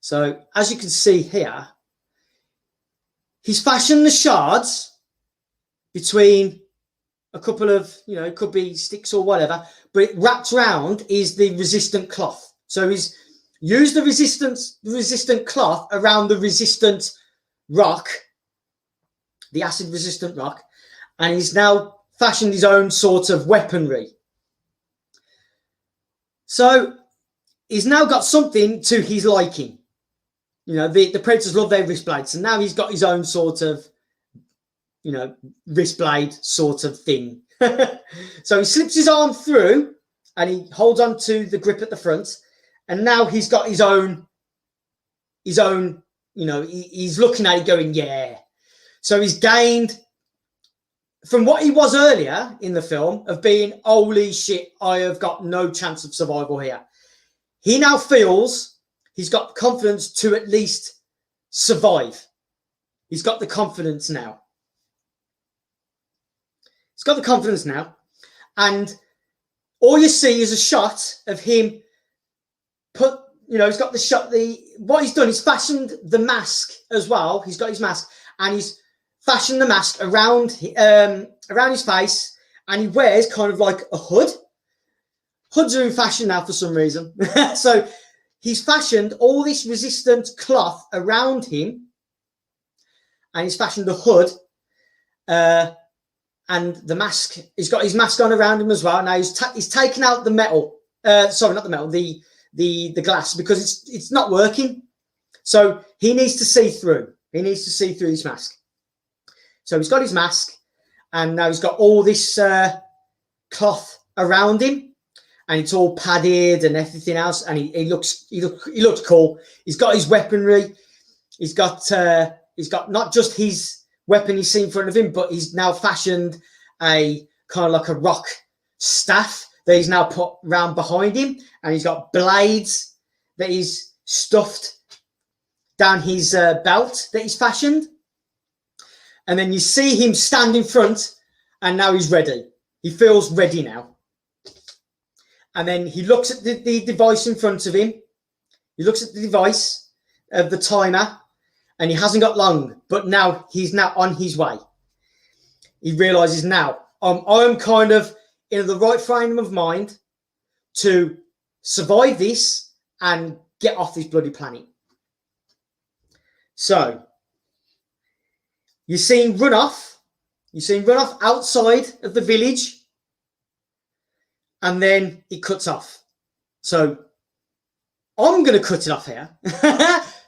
A: So as you can see here, he's fashioned the shards between a couple of, it could be sticks or whatever, but it wrapped around is the resistant cloth. So he's used the resistant cloth around the resistant rock, the acid resistant rock, and he's now fashioned his own sort of weaponry. So he's now got something to his liking. The Predators love their wrist blades, and now he's got his own sort of, wrist blade sort of thing. So he slips his arm through and he holds on to the grip at the front, and now he's got his own, he's looking at it going, yeah. So he's gained from what he was earlier in the film of being, holy shit, I have got no chance of survival here. He now feels he's got confidence to at least survive. He's got the confidence now. He's got the confidence now. And all you see is a shot of him he's got the shot, what he's done is fashioned the mask as well. He's got his mask and he's fashioned the mask around his face, and he wears kind of like a hood. Hoods are in fashion now for some reason. So he's fashioned all this resistant cloth around him, and he's fashioned the hood and the mask. He's got his mask on around him as well. Now he's taken out the metal. Sorry, not the metal. The glass, because it's not working. So he needs to see through. He needs to see through his mask. So he's got his mask, and now he's got all this cloth around him, and it's all padded and everything else. And he looks cool. He's got his weaponry. He's got not just his weapon he's seen in front of him, but he's now fashioned a kind of like a rock staff that he's now put round behind him, and he's got blades that he's stuffed down his belt that he's fashioned. And then you see him stand in front, and now he's ready. He feels ready now. And then he looks at the device in front of him. He looks at the device of the timer, and he hasn't got long, but now he's now on his way. He realizes now, I'm kind of in the right frame of mind to survive this and get off this bloody planet. So you see him run off. You see him run off outside of the village, and then it cuts off. So I'm going to cut it off here.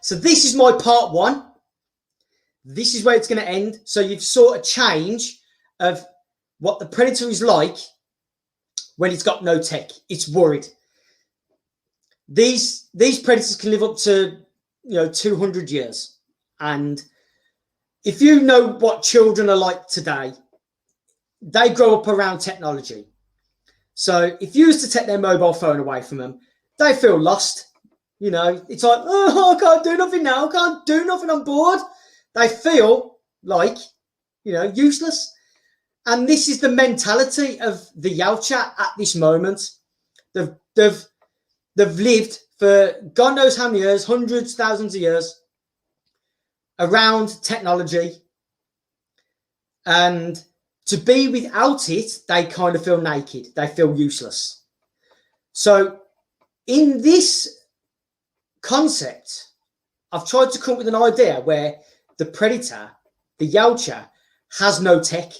A: So this is my part one. This is where it's going to end. So you've saw a change of what the Predator is like when it's got no tech. It's worried. These Predators can live up to 200 years. And if you know what children are like today, they grow up around technology. So if you was to take their mobile phone away from them, they feel lost. It's like, oh, I can't do nothing now. I can't do nothing. I'm bored. They feel like, useless. And this is the mentality of the Yautja at this moment. They've lived for God knows how many years, hundreds, thousands of years, around technology. And to be without it, they kind of feel naked. They feel useless. So in this concept, I've tried to come up with an idea where the predator, the Yautja, has no tech.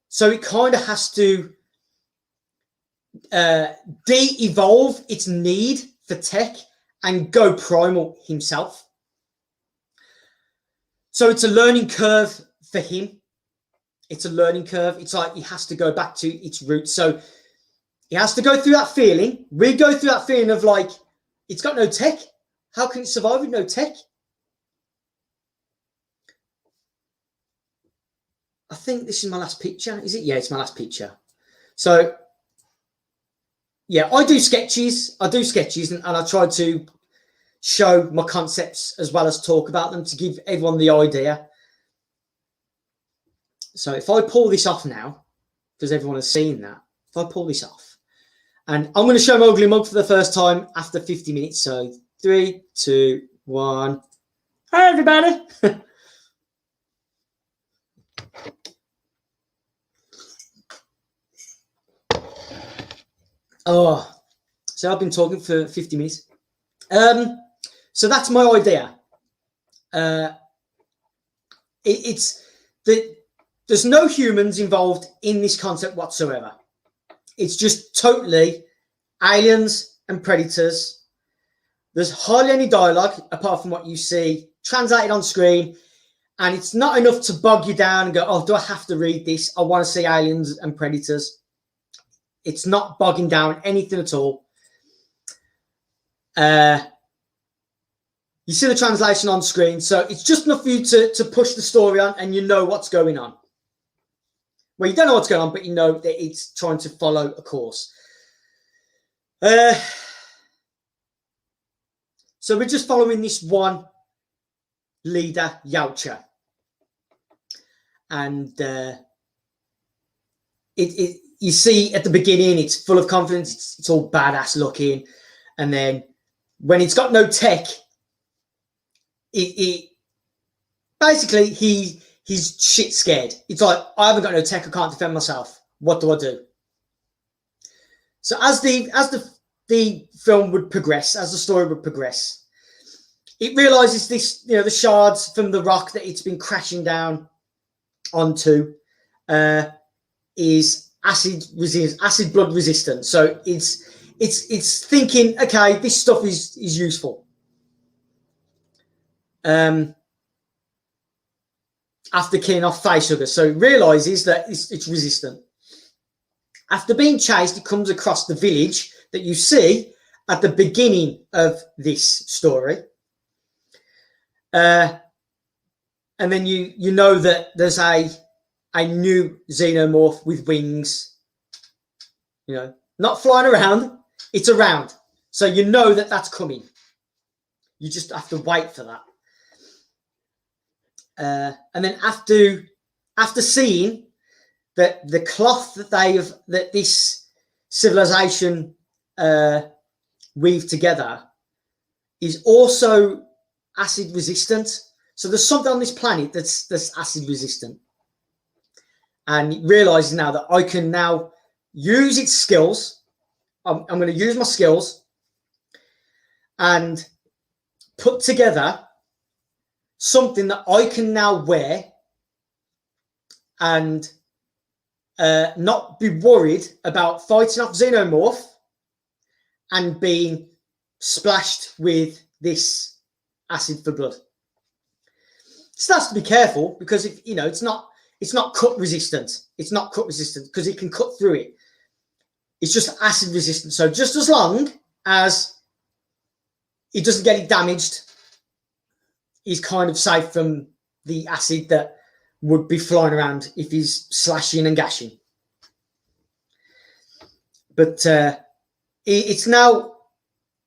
A: So it kind of has to de-evolve its need for tech and go primal himself. So it's a learning curve for him. It's a learning curve. It's like he has to go back to its roots. So he has to go through that feeling. We go through that feeling of like, it's got no tech. How can it survive with no tech? I think this is my last picture. Is it? Yeah, it's my last picture. So, yeah, I do sketches. And I try to show my concepts as well as talk about them to give everyone the idea. So if I pull this off now, because everyone has seen that, if I pull this off, and I'm going to show my ugly mug for the first time after 50 minutes. So 3, 2, 1. Hi, everybody. Oh, so I've been talking for 50 minutes. So that's my idea. There's no humans involved in this concept whatsoever. It's just totally aliens and predators. There's hardly any dialogue apart from what you see translated on screen. And it's not enough to bog you down and go, oh, do I have to read this? I want to see aliens and predators. It's not bogging down anything at all. You see the translation on screen. So it's just enough for you to push the story on and you know what's going on. Well, you don't know what's going on, but you know that it's trying to follow a course. So we're just following this one leader, Yautja. And you see at the beginning, it's full of confidence. It's all badass looking. And then when it's got no tech, basically he's shit scared. It's like, I haven't got no tech. I can't defend myself. What do I do? So as the film would progress, as the story would progress, it realizes this, the shards from the rock that it's been crashing down onto is acid blood resistant. So it's thinking, okay, this stuff is useful. After killing off Facehugger, so it realizes that it's resistant. After being chased, it comes across the village that you see at the beginning of this story. And then you know that there's a new Xenomorph with wings, not flying around, it's around. So you know that that's coming. You just have to wait for that. And then after seeing that the cloth that this civilization weave together is also acid resistant. So there's something on this planet that's acid resistant. And it realizes now that I can now use its skills. I'm going to use my skills and put together something that I can now wear and not be worried about fighting off Xenomorph and being splashed with this acid for blood. So that's to be careful, because if it's not cut resistant. It's not cut resistant because it can cut through it. It's just acid resistant. So just as long as it doesn't get it damaged, he's kind of safe from the acid that would be flying around if he's slashing and gashing. But it's now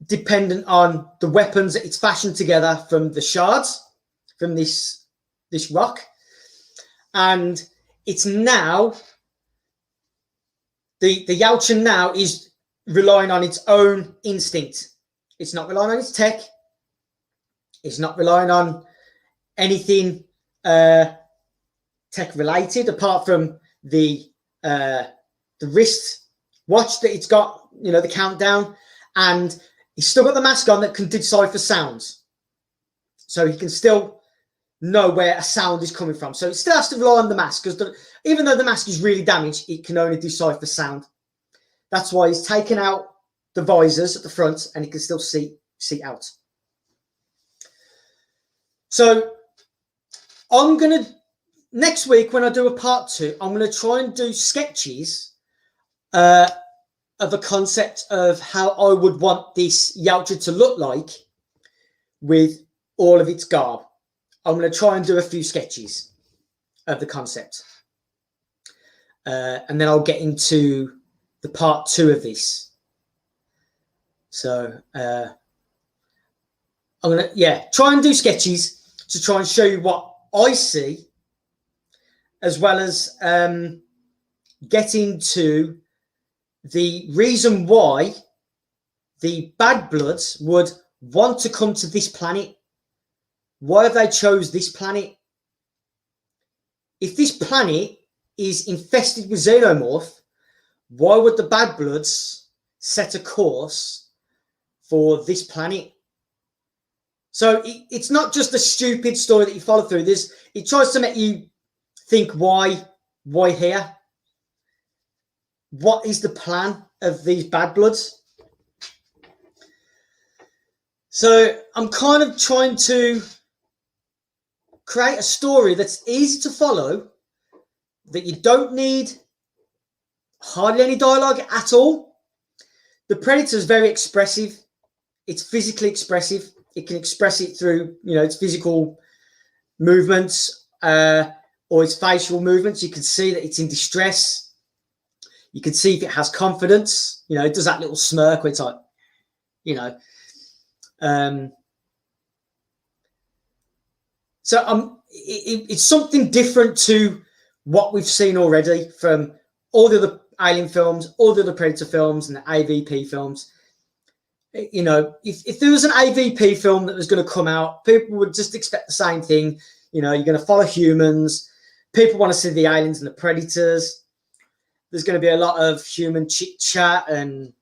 A: dependent on the weapons that it's fashioned together from the shards, from this rock. And it's now, the Yautja now is relying on its own instinct. It's not relying on its tech. It's not relying on anything tech related, apart from the wrist watch that it's got, the countdown, and he's still got the mask on that can decipher sounds. So he can still know where a sound is coming from. So it still has to rely on the mask, because even though the mask is really damaged, it can only decipher sound. That's why he's taken out the visors at the front and he can still see out. So I'm going to, next week when I do a part 2, I'm going to try and do sketches of a concept of how I would want this Yautja to look like with all of its garb. I'm going to try and do a few sketches of the concept. And then I'll get into the part 2 of this. So I'm going to, try and do sketches to try and show you what I see, as well as get into the reason why the Bad Bloods would want to come to this planet. Why have they chose this planet? If this planet is infested with Xenomorph, why would the Bad Bloods set a course for this planet? So it's not just a stupid story that you follow through. It tries to make you think, why here? What is the plan of these Bad Bloods? So I'm kind of trying to create a story that's easy to follow, that you don't need hardly any dialogue at all. The Predator is very expressive. It's physically expressive. It can express it through, its physical movements or its facial movements. You can see that it's in distress. You can see if it has confidence. It does that little smirk where it's like, So it's something different to what we've seen already from all the other Alien films, all the other Predator films, and the AVP films. If there was an AVP film that was going to come out, people would just expect the same thing. You're going to follow humans. People want to see the aliens and the predators. There's going to be a lot of human chit chat, and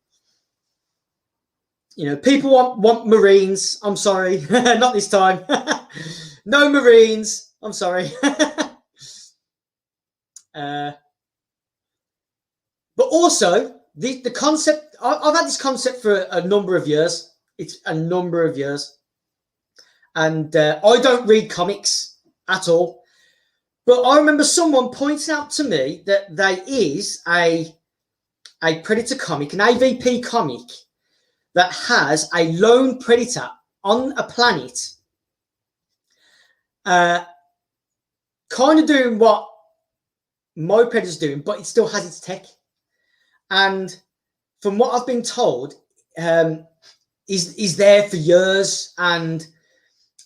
A: people want Marines. I'm sorry, not this time. No Marines. I'm sorry. But also the concept. I've had this concept for a number of years. It's a number of years. And I don't read comics at all. But I remember someone pointing out to me that there is a Predator comic, an AVP comic, that has a lone Predator on a planet kind of doing what my Predator's doing, but it still has its tech. And from what I've been told, is there for years, and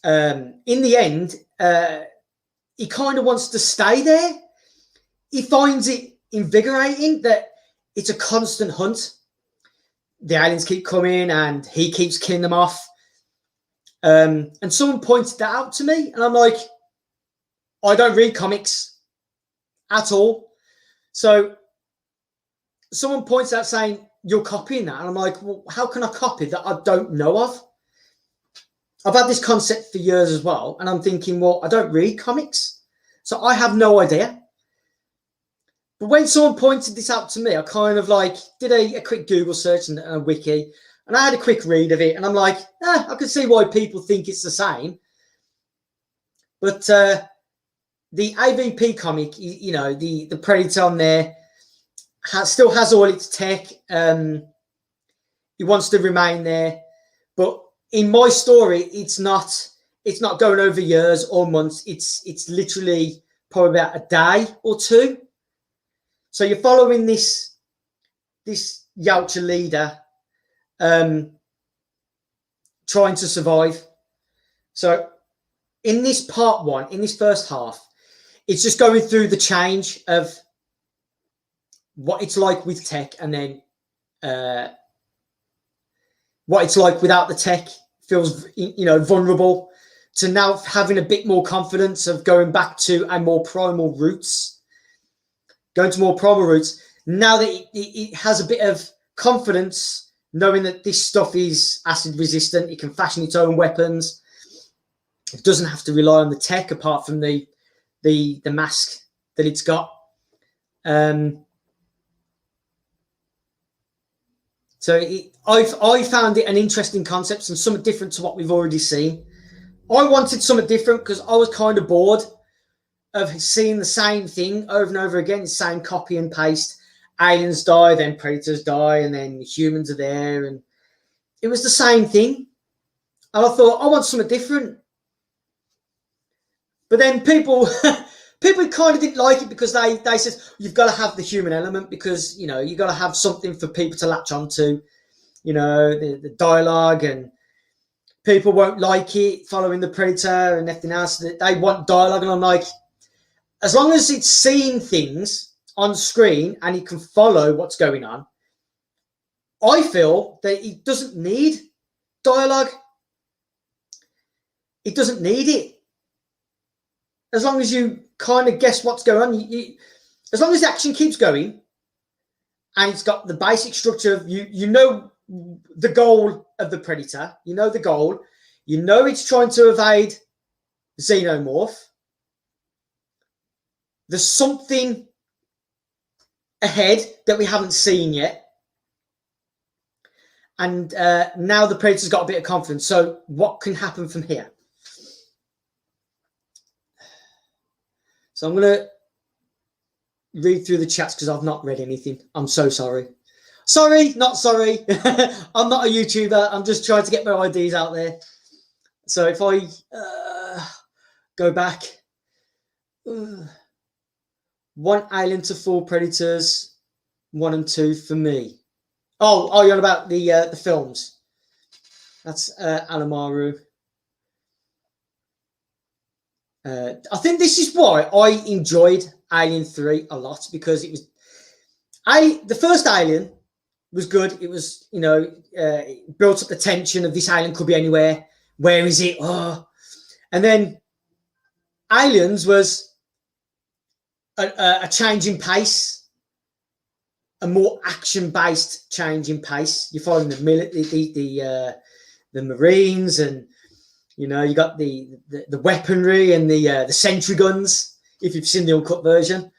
A: in the end, he kind of wants to stay there. He finds it invigorating that it's a constant hunt. The aliens keep coming, and he keeps killing them off. And someone pointed that out to me, and I'm like, I don't read comics at all. So someone points out saying, you're copying that. And I'm like, well, how can I copy that I don't know of? I've had this concept for years as well. And I'm thinking, well, I don't read comics, so I have no idea. But when someone pointed this out to me, I kind of did a quick Google search and a wiki. And I had a quick read of it. And I'm like, I can see why people think it's the same. But the AVP comic, the Predator on there, still has all its tech. He wants to remain there, but in my story, it's not going over years or months. It's literally probably about a day or two. So you're following this Yautja leader trying to survive. So in this part 1, in this first half, it's just going through the change of what it's like with tech, and then what it's like without the tech. Feels vulnerable, to now having a bit more confidence of going back to a more primal roots, now that it has a bit of confidence, knowing that this stuff is acid resistant, it can fashion its own weapons. It doesn't have to rely on the tech apart from the mask that it's got. So I found it an interesting concept and something different to what we've already seen. I wanted something different because I was kind of bored of seeing the same thing over and over again, the same copy and paste. Aliens die, then predators die, and then humans are there, and it was the same thing. And I thought, I want something different. But then people kind of didn't like it because they said you've got to have the human element because, you know, you've got to have something for people to latch onto, you know, the dialogue, and people won't like it following the Predator and everything else. They want dialogue, and I'm like, as long as it's seeing things on screen and it can follow what's going on, I feel that it doesn't need dialogue. It doesn't need it. As long as you kind of guess what's going on, as long as the action keeps going and it's got the basic structure of you know the goal of the Predator, you know the goal, you know it's trying to evade Xenomorph. There's something ahead that we haven't seen yet. And now the Predator's got a bit of confidence. So what can happen from here? So I'm going to read through the chats because I've not read anything. I'm so sorry. Sorry, not sorry. I'm not a YouTuber. I'm just trying to get my ideas out there. So if I go back, 1 alien to 4 predators, 1 and 2 for me. Oh, you're on about the films. That's Alamaru. I think this is why I enjoyed Alien 3 a lot, because it was the first Alien was good. It was, you know, it built up the tension of this alien could be anywhere. Where is it? Oh, and then Aliens was a change in pace, a more action-based change in pace. You're following the Marines, and you know, you got the weaponry and the sentry guns, if you've seen the uncut version.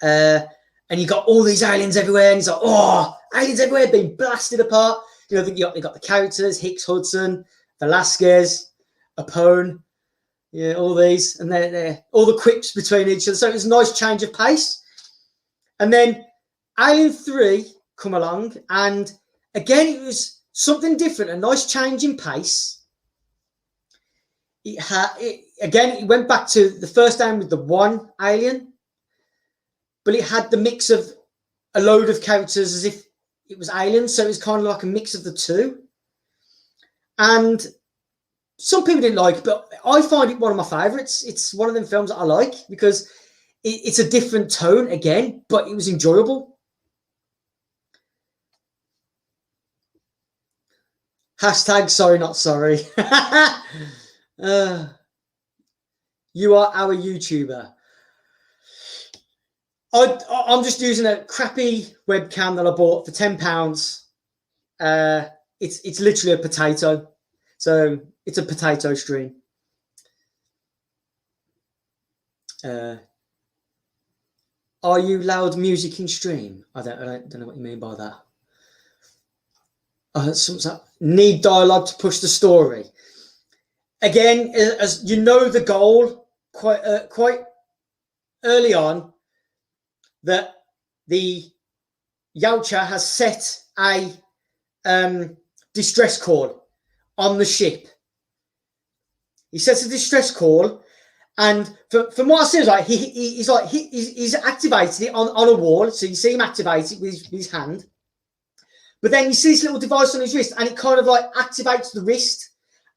A: And you got all these aliens everywhere, and it's like, oh, aliens everywhere being blasted apart. You know, you got the characters, Hicks, Hudson, Velasquez, Apone, yeah, all these, and they're all the quips between each other. So it was a nice change of pace. And then Alien 3 come along, and again, it was something different, a nice change in pace. It went back to the first time with the 1 alien, but it had the mix of a load of characters as if it was aliens, so it was kind of like a mix of the two. And some people didn't like it, but I find it one of my favourites. It's one of them films that I like because it's a different tone again, but it was enjoyable. Hashtag sorry, not sorry. You are our YouTuber. I'm just using a crappy webcam that I bought for £10. It's literally a potato, so it's a potato stream. Are you loud music in stream? I don't know what you mean by that. Need dialogue to push the story. Again, as you know, the goal quite early on, that the Yautja has set a distress call on the ship. He sets a distress call, and from what I see, he's activated it on a wall. So you see him activate it with his hand, but then you see this little device on his wrist, and it kind of like activates the wrist,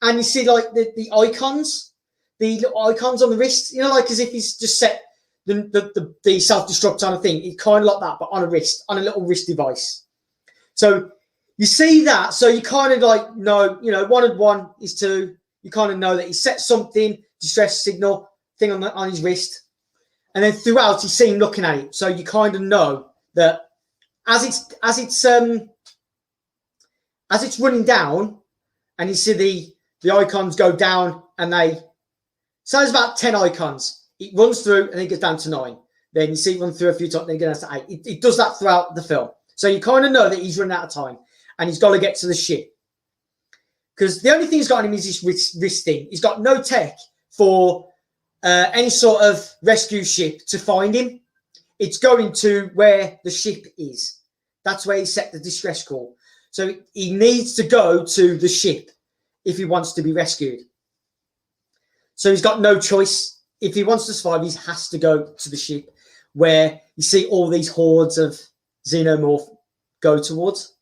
A: and you see like the icons, the little icons on the wrist, you know, like as if he's just set the self-destruct on a thing. It's kind of like that, but on a wrist, on a little wrist device. So you see that, so you kind of like know, you know, 1 and 1 is 2. You kind of know that he set something, distress signal thing on his wrist, and then throughout you see him looking at it. So you kind of know that as it's running down, and you see the icons go down and so there's about 10 icons. It runs through and then it gets down to 9. Then you see it run through a few times, then it gets down to 8. It does that throughout the film. So you kind of know that he's running out of time and he's got to get to the ship. Because the only thing he's got on him is this wrist thing. He's got no tech for any sort of rescue ship to find him. It's going to where the ship is. That's where he set the distress call. So he needs to go to the ship if he wants to be rescued. So he's got no choice. If he wants to survive, he has to go to the ship where you see all these hordes of Xenomorph go towards.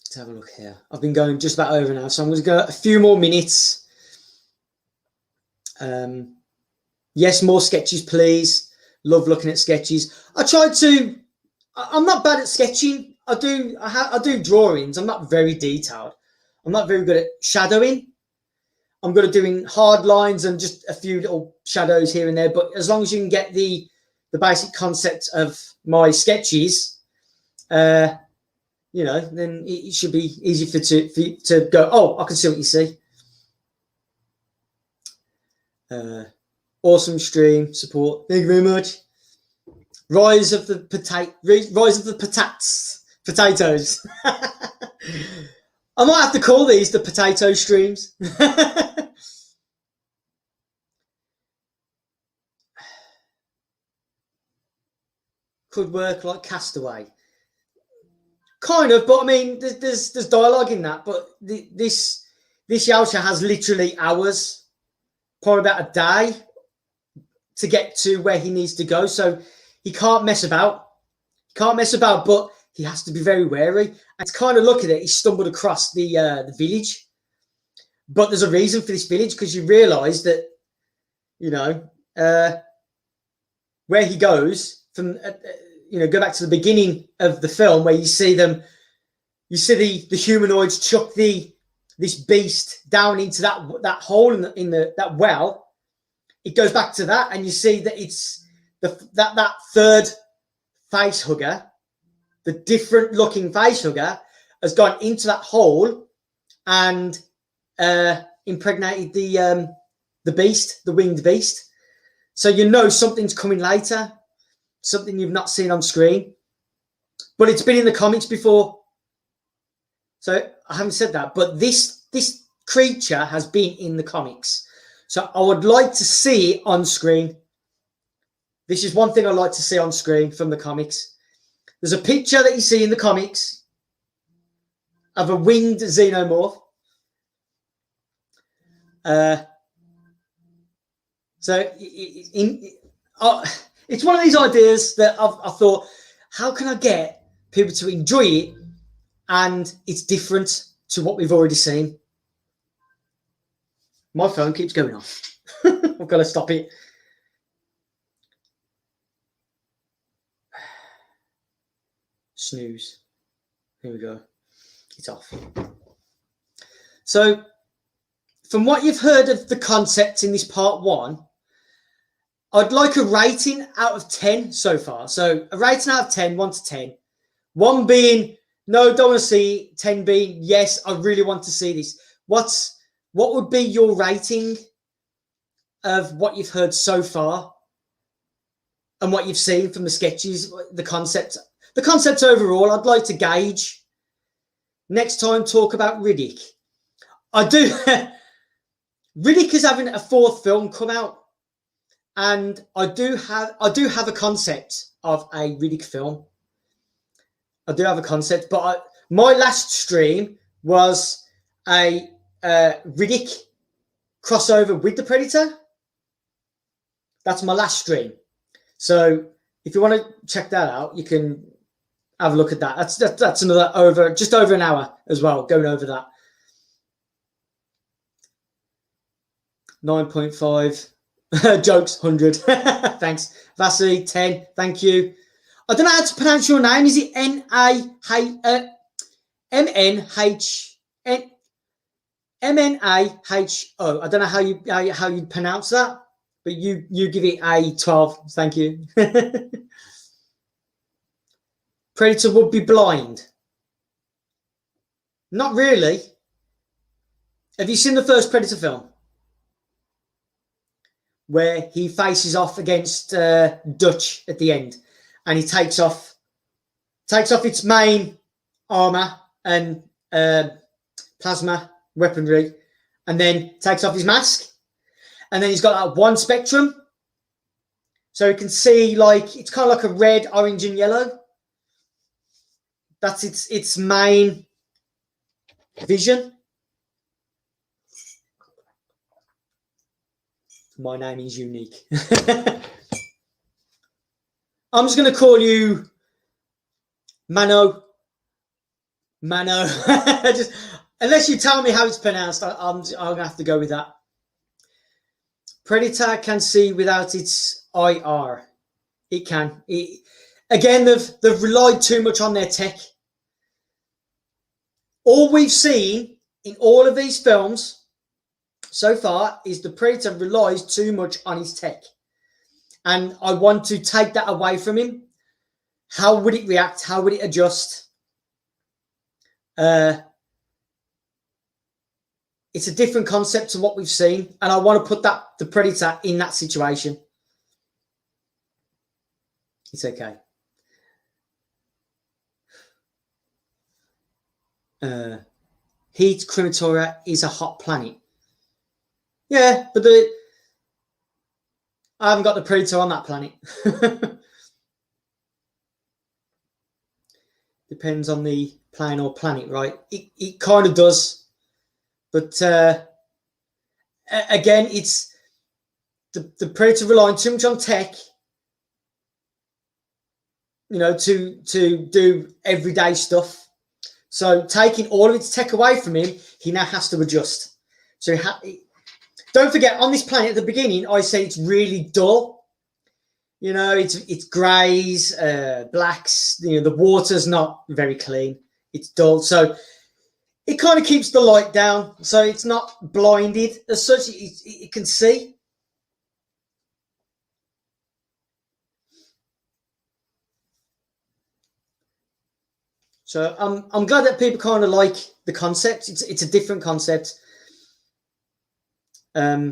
A: Let's have a look here. I've been going just about over now, so I'm going to go a few more minutes. Yes, more sketches, please. Love looking at sketches. I'm not bad at sketching. I do drawings. I'm not very detailed. I'm not very good at shadowing. I'm good at doing hard lines and just a few little shadows here and there. But as long as you can get the basic concept of my sketches, then it should be easy for you to go, oh, I can see what you see. Awesome stream support. Thank you very much. Rise of the potatoes. I might have to call these the potato streams. Could work like Castaway. Kind of, but I mean, there's dialogue in that. But this Yaosha has literally hours, probably about a day, to get to where he needs to go. So he can't mess about. But he has to be very wary. And to kind of look at it, he stumbled across the village. But there's a reason for this village, because you realise that, where he goes from, go back to the beginning of the film where you see the humanoids chuck this beast down into that hole in that well. It goes back to that, and you see that it's that third facehugger, the different looking facehugger, has gone into that hole and impregnated the beast, the winged beast. So something's coming later, something you've not seen on screen, but it's been in the comics before. So I haven't said that, but this creature has been in the comics. So I would like to see it on screen. This is one thing I'd like to see on screen from the comics. There's a picture that you see in the comics of a winged Xenomorph. It's one of these ideas that I thought, how can I get people to enjoy it and it's different to what we've already seen? My phone keeps going off. I've got to stop it. Snooze. Here we go. It's off. So, from what you've heard of the concept in this part 1, I'd like a rating out of 10 so far. So, a rating out of 10, 1 to 10. 1 being, no, don't want to see it. 10 being, yes, I really want to see this. What would be your rating of what you've heard so far and what you've seen from the sketches, the concept overall? I'd like to gauge. Next time, talk about Riddick. Riddick is having a 4th film come out, and I do have a concept of a Riddick film. I do have a concept, but my last stream was a Riddick crossover with the Predator. That's my last stream. So if you want to check that out, you can have a look at that. That's another just over an hour as well, going over that. 9.5 jokes, 100. Thanks. Vasi, 10. Thank you. I don't know how to pronounce your name. Is it MNAHO? I don't know how you pronounce that, but you give it a 12. Thank you. predator would be blind. Not really. Have you seen the first Predator film? Where he faces off against Dutch at the end, and he takes off its main armor and plasma weaponry, and then takes off his mask, and then he's got that one spectrum, so he can see, like, it's kind of like a red, orange, and yellow. That's its main vision. My name is unique. I'm just going to call you Mano. Just, unless you tell me how it's pronounced, I'm going to have to go with that. Predator can see without its IR. It can. Again, they've relied too much on their tech. All we've seen in all of these films so far is the Predator relies too much on his tech. And I want to take that away from him. How would it react? How would it adjust? It's a different concept to what we've seen. And I want to put the Predator in that situation. It's okay. Heat Crematoria is a hot planet. Yeah, but I haven't got the Predator on that planet. Depends on the plane or planet, right? It kind of does. But again, it's the Predator relying too much on tech, you know, to do everyday stuff. So taking all of its tech away from him, he now has to adjust. So don't forget, on this planet at the beginning, I said it's really dull. You know, it's greys, blacks. You know, the water's not very clean. It's dull. So it kind of keeps the light down. So it's not blinded as such. It can see. So I'm glad that people kind of like the concept. It's a different concept. Yeah.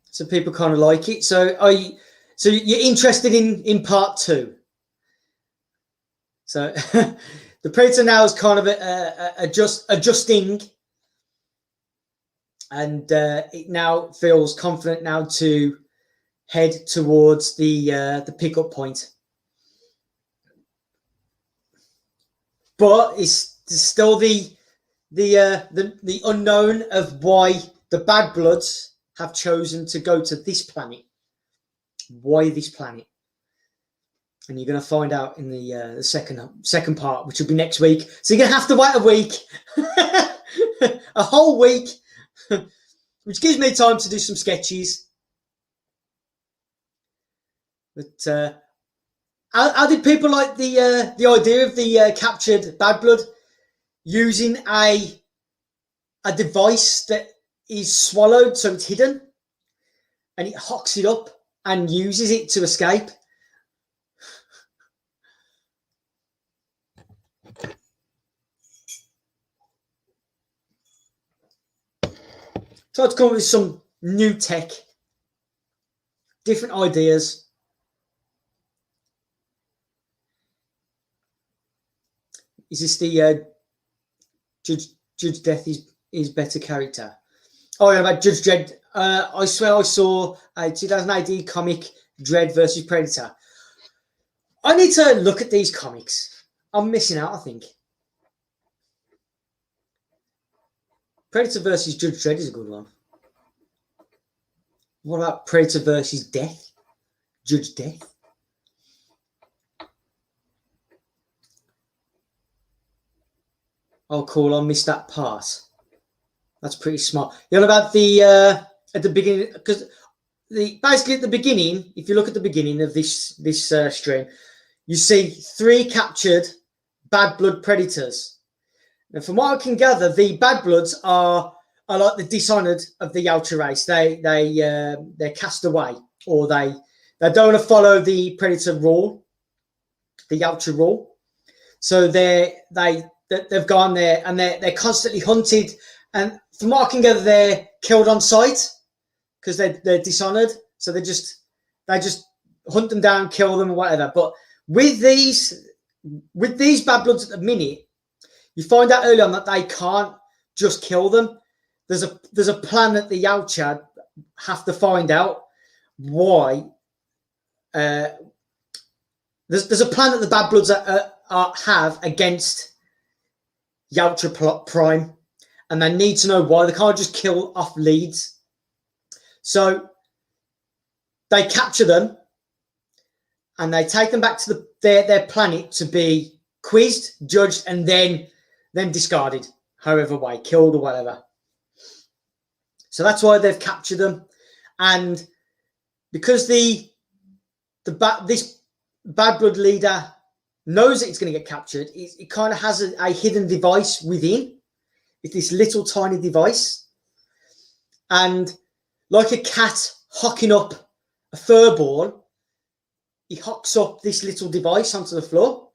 A: So people kind of like it. So you're interested in part 2. So the Predator now is kind of adjusting, and it now feels confident now to head towards the pickup point. But it's still the unknown of why the Bad Bloods have chosen to go to this planet. Why this planet? And you're going to find out in the second part, which will be next week. So you're going to have to wait a week, a whole week, which gives me time to do some sketches. But how did people like the idea of the captured Bad Blood using a device that is swallowed, so it's hidden, and it hocks it up and uses it to escape? Tried to come up with some new tech, different ideas. Is this the Judge Death is better character? Oh yeah, about Judge Dredd. I swear I saw a 2000 AD comic, Dredd versus Predator. I need to look at these comics. I'm missing out, I think. Predator versus Judge Dredd is a good one. What about Predator versus Death? Judge Death? Oh, cool. I missed that part. That's pretty smart. You know about the at the beginning, because basically at the beginning, if you look at the beginning of this stream, you see 3 captured Bad Blood predators. And from what I can gather, the Bad Bloods are like the Dishonored of the Yautja race. They're cast away, or they They don't want to follow the predator rule, the Yautja rule. So they've gone there and they're constantly hunted. And from what I can gather, they're killed on sight because they're dishonored. So they just hunt them down, kill them, or whatever. But with these bad bloods at the minute, you find out early on that they can't just kill them. There's a plan that the Yautja have to find out why. There's a plan that the bad bloods have against Yautja Prime, and they need to know why. They can't just kill off leads. So they capture them and they take them back to their planet to be quizzed, judged, and then discarded, however way, killed or whatever. So that's why they've captured them. And because this bad blood leader knows that it's going to get captured, it kind of has a hidden device within. It's this little tiny device. And like a cat hocking up a fur ball, he hocks up this little device onto the floor.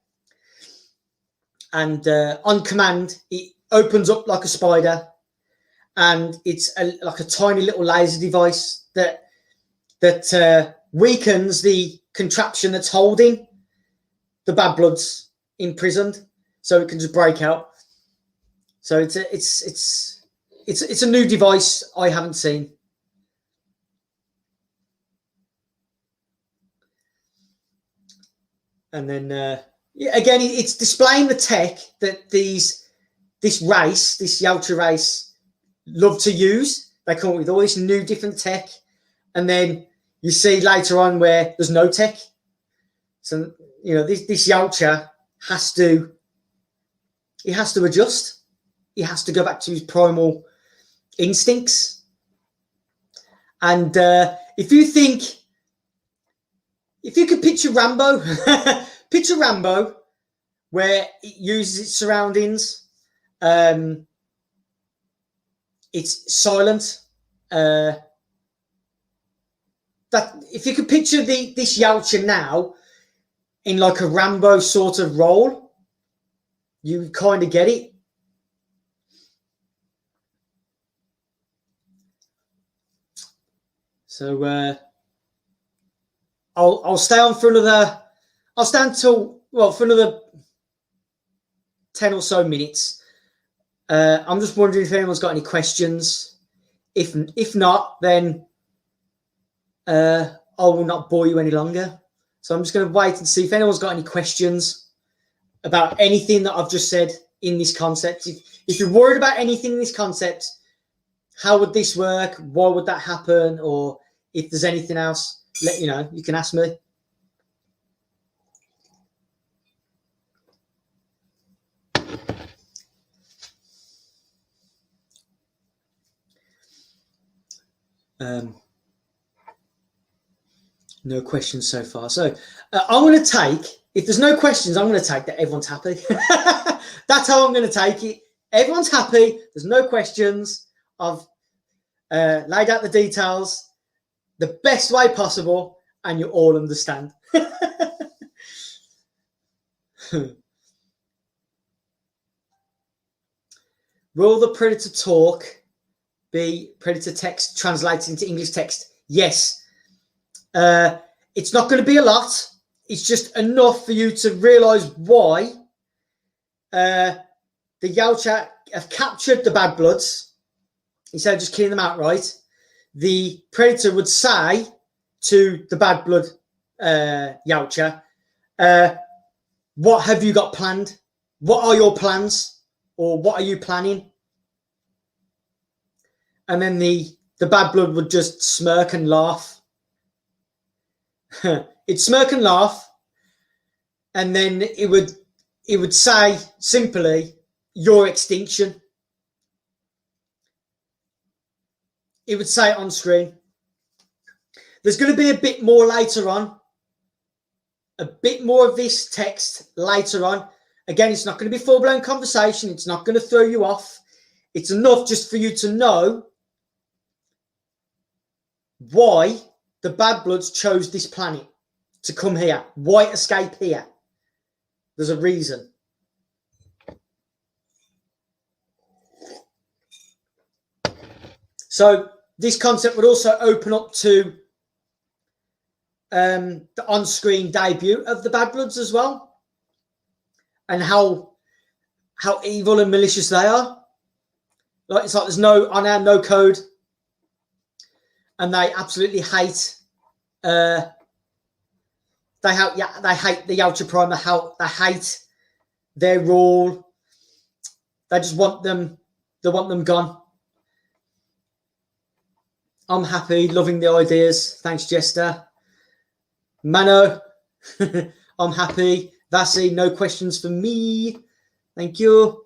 A: And on command, it opens up like a spider. And it's like a tiny little laser device that weakens the contraption that's holding the bad bloods imprisoned, so it can just break out. So it's a new device I haven't seen. And then again, it's displaying the tech that this Yautja race love to use. They come up with all this new different tech, and then you see later on where there's no tech. So this Yautja has to adjust. He has to go back to his primal instincts. And if you could picture Rambo, picture Rambo where it uses its surroundings. It's silent. That if you could picture this Yautja now in like a Rambo sort of role, you kind of get it. So I'll stay on for another. I'll stay until for another 10 or so minutes. I'm just wondering if anyone's got any questions. If not, then I will not bore you any longer. So I'm just going to wait and see if anyone's got any questions about anything that I've just said in this concept. If you're worried about anything in this concept, how would this work? Why would that happen? Or if there's anything else, you can ask me. No questions so far. So I'm going to take, if there's no questions, I'm going to take that everyone's happy. That's how I'm going to take it. Everyone's happy. There's no questions. I've laid out the details the best way possible, and you all understand. Will the Predator talk be Predator text translated into English text? Yes. It's not going to be a lot. It's just enough for you to realise why the Yautja have captured the bad bloods instead of just killing them outright. The Predator would say to the bad blood Yautja, what have you got planned? What are your plans? Or what are you planning? And then the bad blood would just smirk and laugh. It'd smirk and laugh, and then it would say simply, your extinction. It would say it on screen. There's going to be a bit more later on. A bit more of this text later on. Again, it's not going to be full-blown conversation. It's not going to throw you off. It's enough just for you to know why the Bad Bloods chose this planet to come here. Why escape here? There's a reason. So this concept would also open up to the on-screen debut of the Bad Bloods as well, and how evil and malicious they are. Like, it's like there's no honor, no code, and they absolutely hate. They hate the Ultra Prime. They hate their rule. They just want them. They want them gone. I'm happy, loving the ideas. Thanks, Jester. Mano, I'm happy. Vasi, no questions for me. Thank you.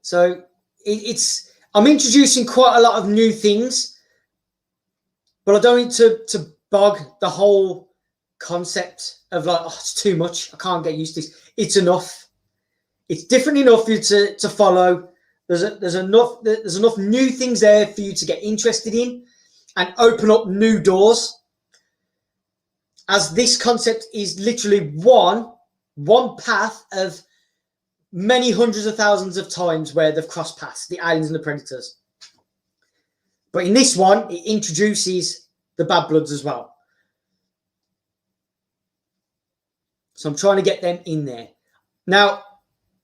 A: So I'm introducing quite a lot of new things, but I don't need to bog the whole concept of like, oh, it's too much. I can't get used to this. It's enough. It's different enough for you to follow. There's enough new things there for you to get interested in and open up new doors. As this concept is literally one path of many hundreds of thousands of times where they've crossed paths, the aliens and the predators. But in this one, it introduces the Bad Bloods as well. So I'm trying to get them in there. Now,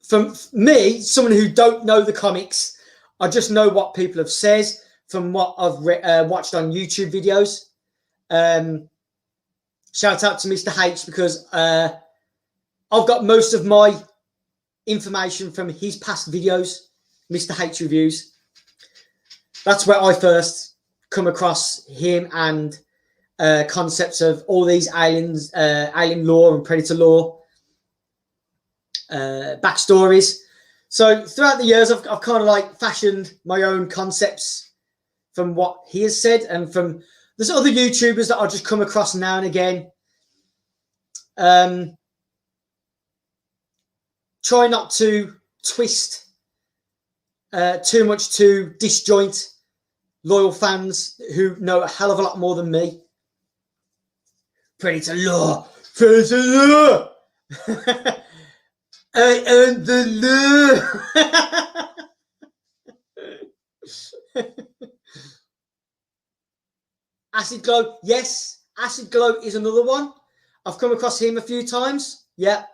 A: from me, someone who don't know the comics, I just know what people have said from what I've watched on YouTube videos. Shout out to Mr. H, because I've got most of my information from his past videos, Mr. H Reviews. That's where I first come across him and concepts of all these aliens, alien lore and predator lore, backstories. So throughout the years, I've kind of like fashioned my own concepts from what he has said, and from there's other YouTubers that I'll just come across now and again. Try not to twist too much to disjoint loyal fans who know a hell of a lot more than me. Predator lore! Predator lore! I am the lure! Acid Glow, yes. Acid Glow is another one. I've come across him a few times. Yeah,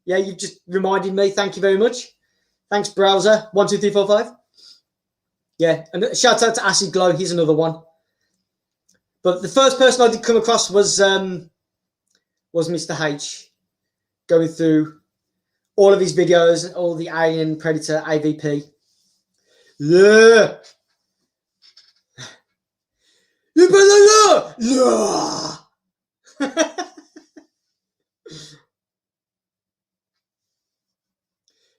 A: you've just reminded me. Thank you very much. Thanks, Browser 12345. Yeah, and shout out to Acid Glow. He's another one. But the first person I did come across was Mr. H, going through all of his videos, all the Alien Predator AVP. Yeah. You better know. Yeah.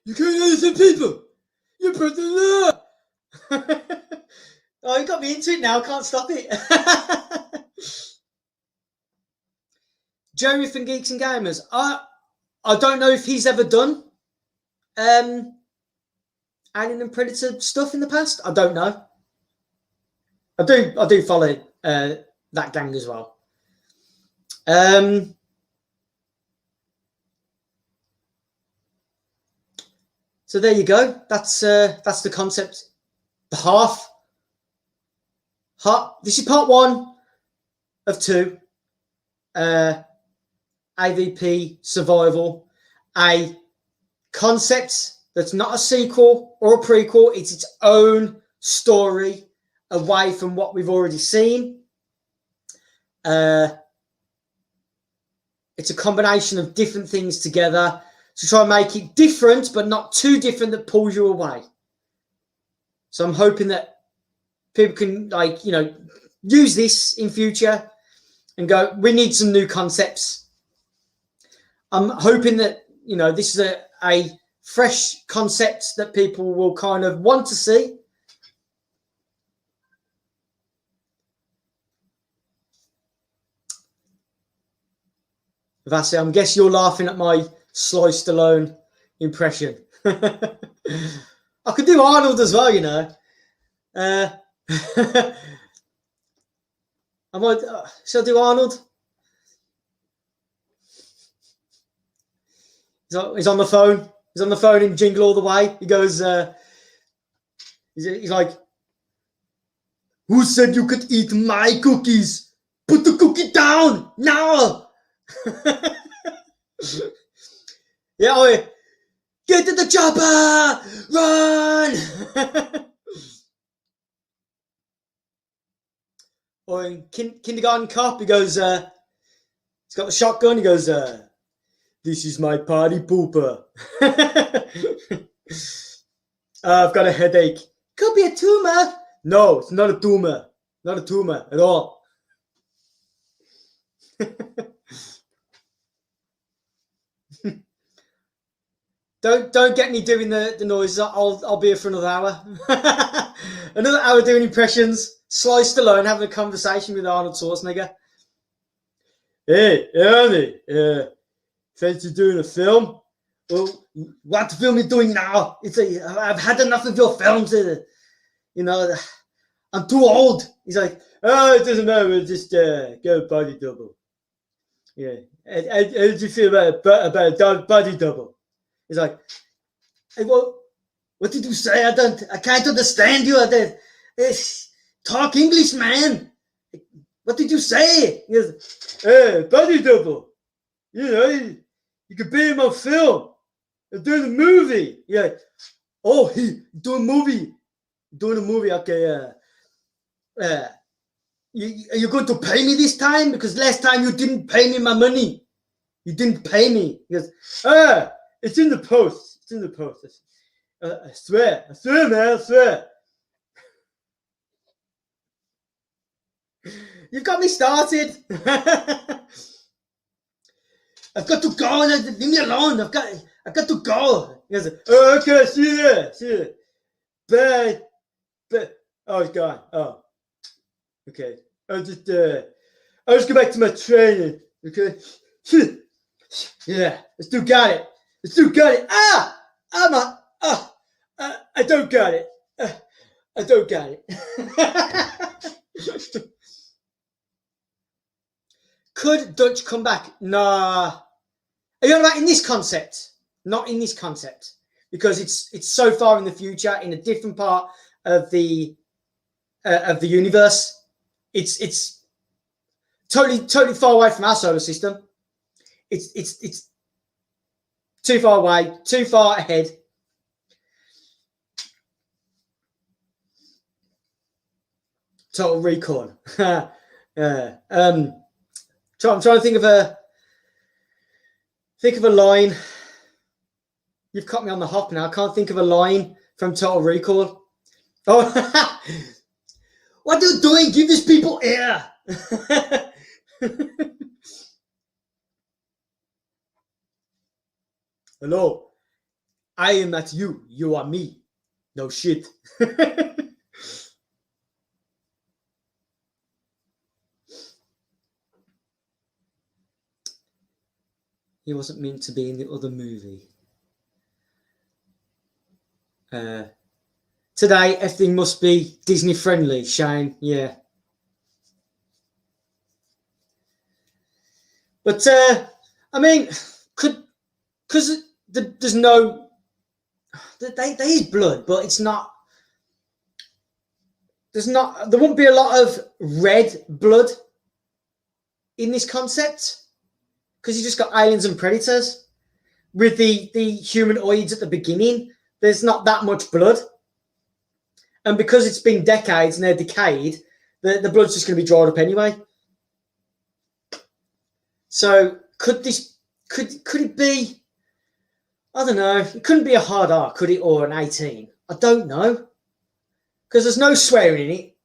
A: You can't understand people. You better know. Oh, you got me into it now. I can't stop it. Jeremy from Geeks and Gamers. I don't know if he's ever done Alien and Predator stuff in the past. I don't know. I do follow that gang as well. So there you go. That's the concept. The half. This is part 1 of 2. AVP Survival, a concept that's not a sequel or a prequel. It's its own story away from what we've already seen. It's a combination of different things together to try and make it different, but not too different that pulls you away. So I'm hoping that people can, like, use this in future and go, we need some new concepts. I'm hoping that, this is a fresh concept that people will kind of want to see. Vasi, I'm guessing you're laughing at my Sly Stallone impression. I could do Arnold as well, Shall I do Arnold? He's on the phone. He's on the phone in Jingle All the Way. He goes, he's like, who said you could eat my cookies? Put the cookie down now. Yeah, oh, get to the chopper, run. Or in Kindergarten Cop, he goes, he's got the shotgun. He goes, this is my party pooper. I've got a headache. Could be a tumor. No, it's not a tumor. Not a tumor at all. Don't get me doing the noises. I'll be here for another hour. Another hour doing impressions. Sly Stallone having a conversation with Arnold Schwarzenegger. Hey, Ernie, fancy doing a film? Well, what film are you doing now? I've had enough of your films. I'm too old. He's like, oh, it doesn't matter. We'll just go body double. Yeah. How did you feel about body double? He's like, hey, what did you say? I can't understand you. Talk English, man. What did you say? He goes, hey, body double. You could be in my film. I'm doing a movie. Yeah. Oh, doing a movie. Doing a movie. Okay. You're going to pay me this time? Because last time you didn't pay me my money. You didn't pay me. He goes, it's in the post. It's in the post. I swear, man, I swear. You've got me started. I've got to go. Leave me alone. I've got to go. He goes, oh, okay, see you there. See you there. But oh, he's gone. Oh, okay. I'll just go back to my training. Okay. Yeah, let's do got it. I don't got it. I don't got it. Could Dutch come back? Nah. Are you on about in this concept? Not in this concept, because it's so far in the future, in a different part of the universe. It's totally far away from our solar system. It's too far away, too far ahead. Total Recall. I'm trying to think of a line. You've caught me on the hop now. I can't think of a line from Total Recall. Oh, what are you doing? Give these people air. Hello. I am not you. You are me. No shit. He wasn't meant to be in the other movie. Today, everything must be Disney friendly, Shane. Yeah. But, I mean, because there's no, there is blood, but it's not, there won't be a lot of red blood in this concept, because you just got aliens and predators. With the humanoids at the beginning, there's not that much blood. And because it's been decades and they're decayed, the blood's just going to be dried up anyway. So could it be, I don't know, it couldn't be a hard R, could it, or an 18? I don't know. Because there's no swearing in it.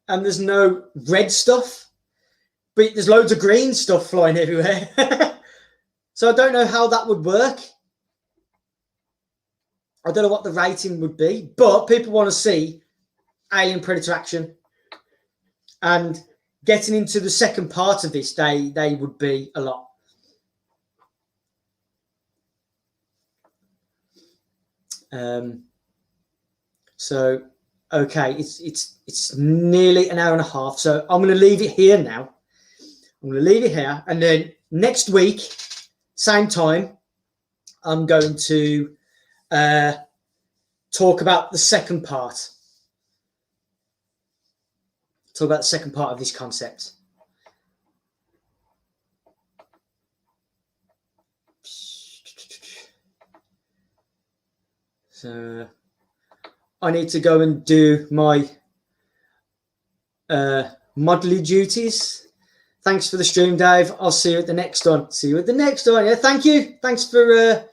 A: And there's no red stuff. But there's loads of green stuff flying everywhere. So I don't know how that would work. I don't know what the rating would be, but people want to see Alien Predator action. And getting into the second part of this, they would be a lot. So Okay, it's nearly an hour and a half, so I'm going to leave it here now. I'm going to leave it here, and then next week, same time, I'm going to talk about the second part. Talk about the second part of this concept. So I need to go and do my modelly duties. Thanks for the stream, Dave. I'll see you at the next one. See you at the next one. Yeah, thank you. Thanks for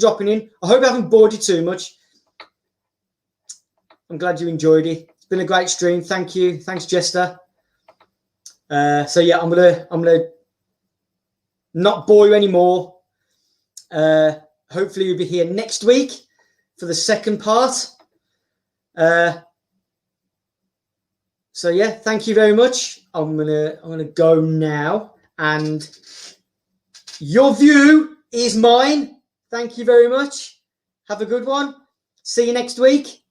A: dropping in. I hope I haven't bored you too much. I'm glad you enjoyed it. It's been a great stream. Thank you. Thanks, Jester. So yeah, I'm gonna not bore you anymore. Hopefully you'll be here next week for the second part. So yeah, thank you very much. I'm gonna go now, and your view is mine. Thank you very much. Have a good one. See you next week.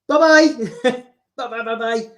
A: Bye bye. Bye bye. Bye bye.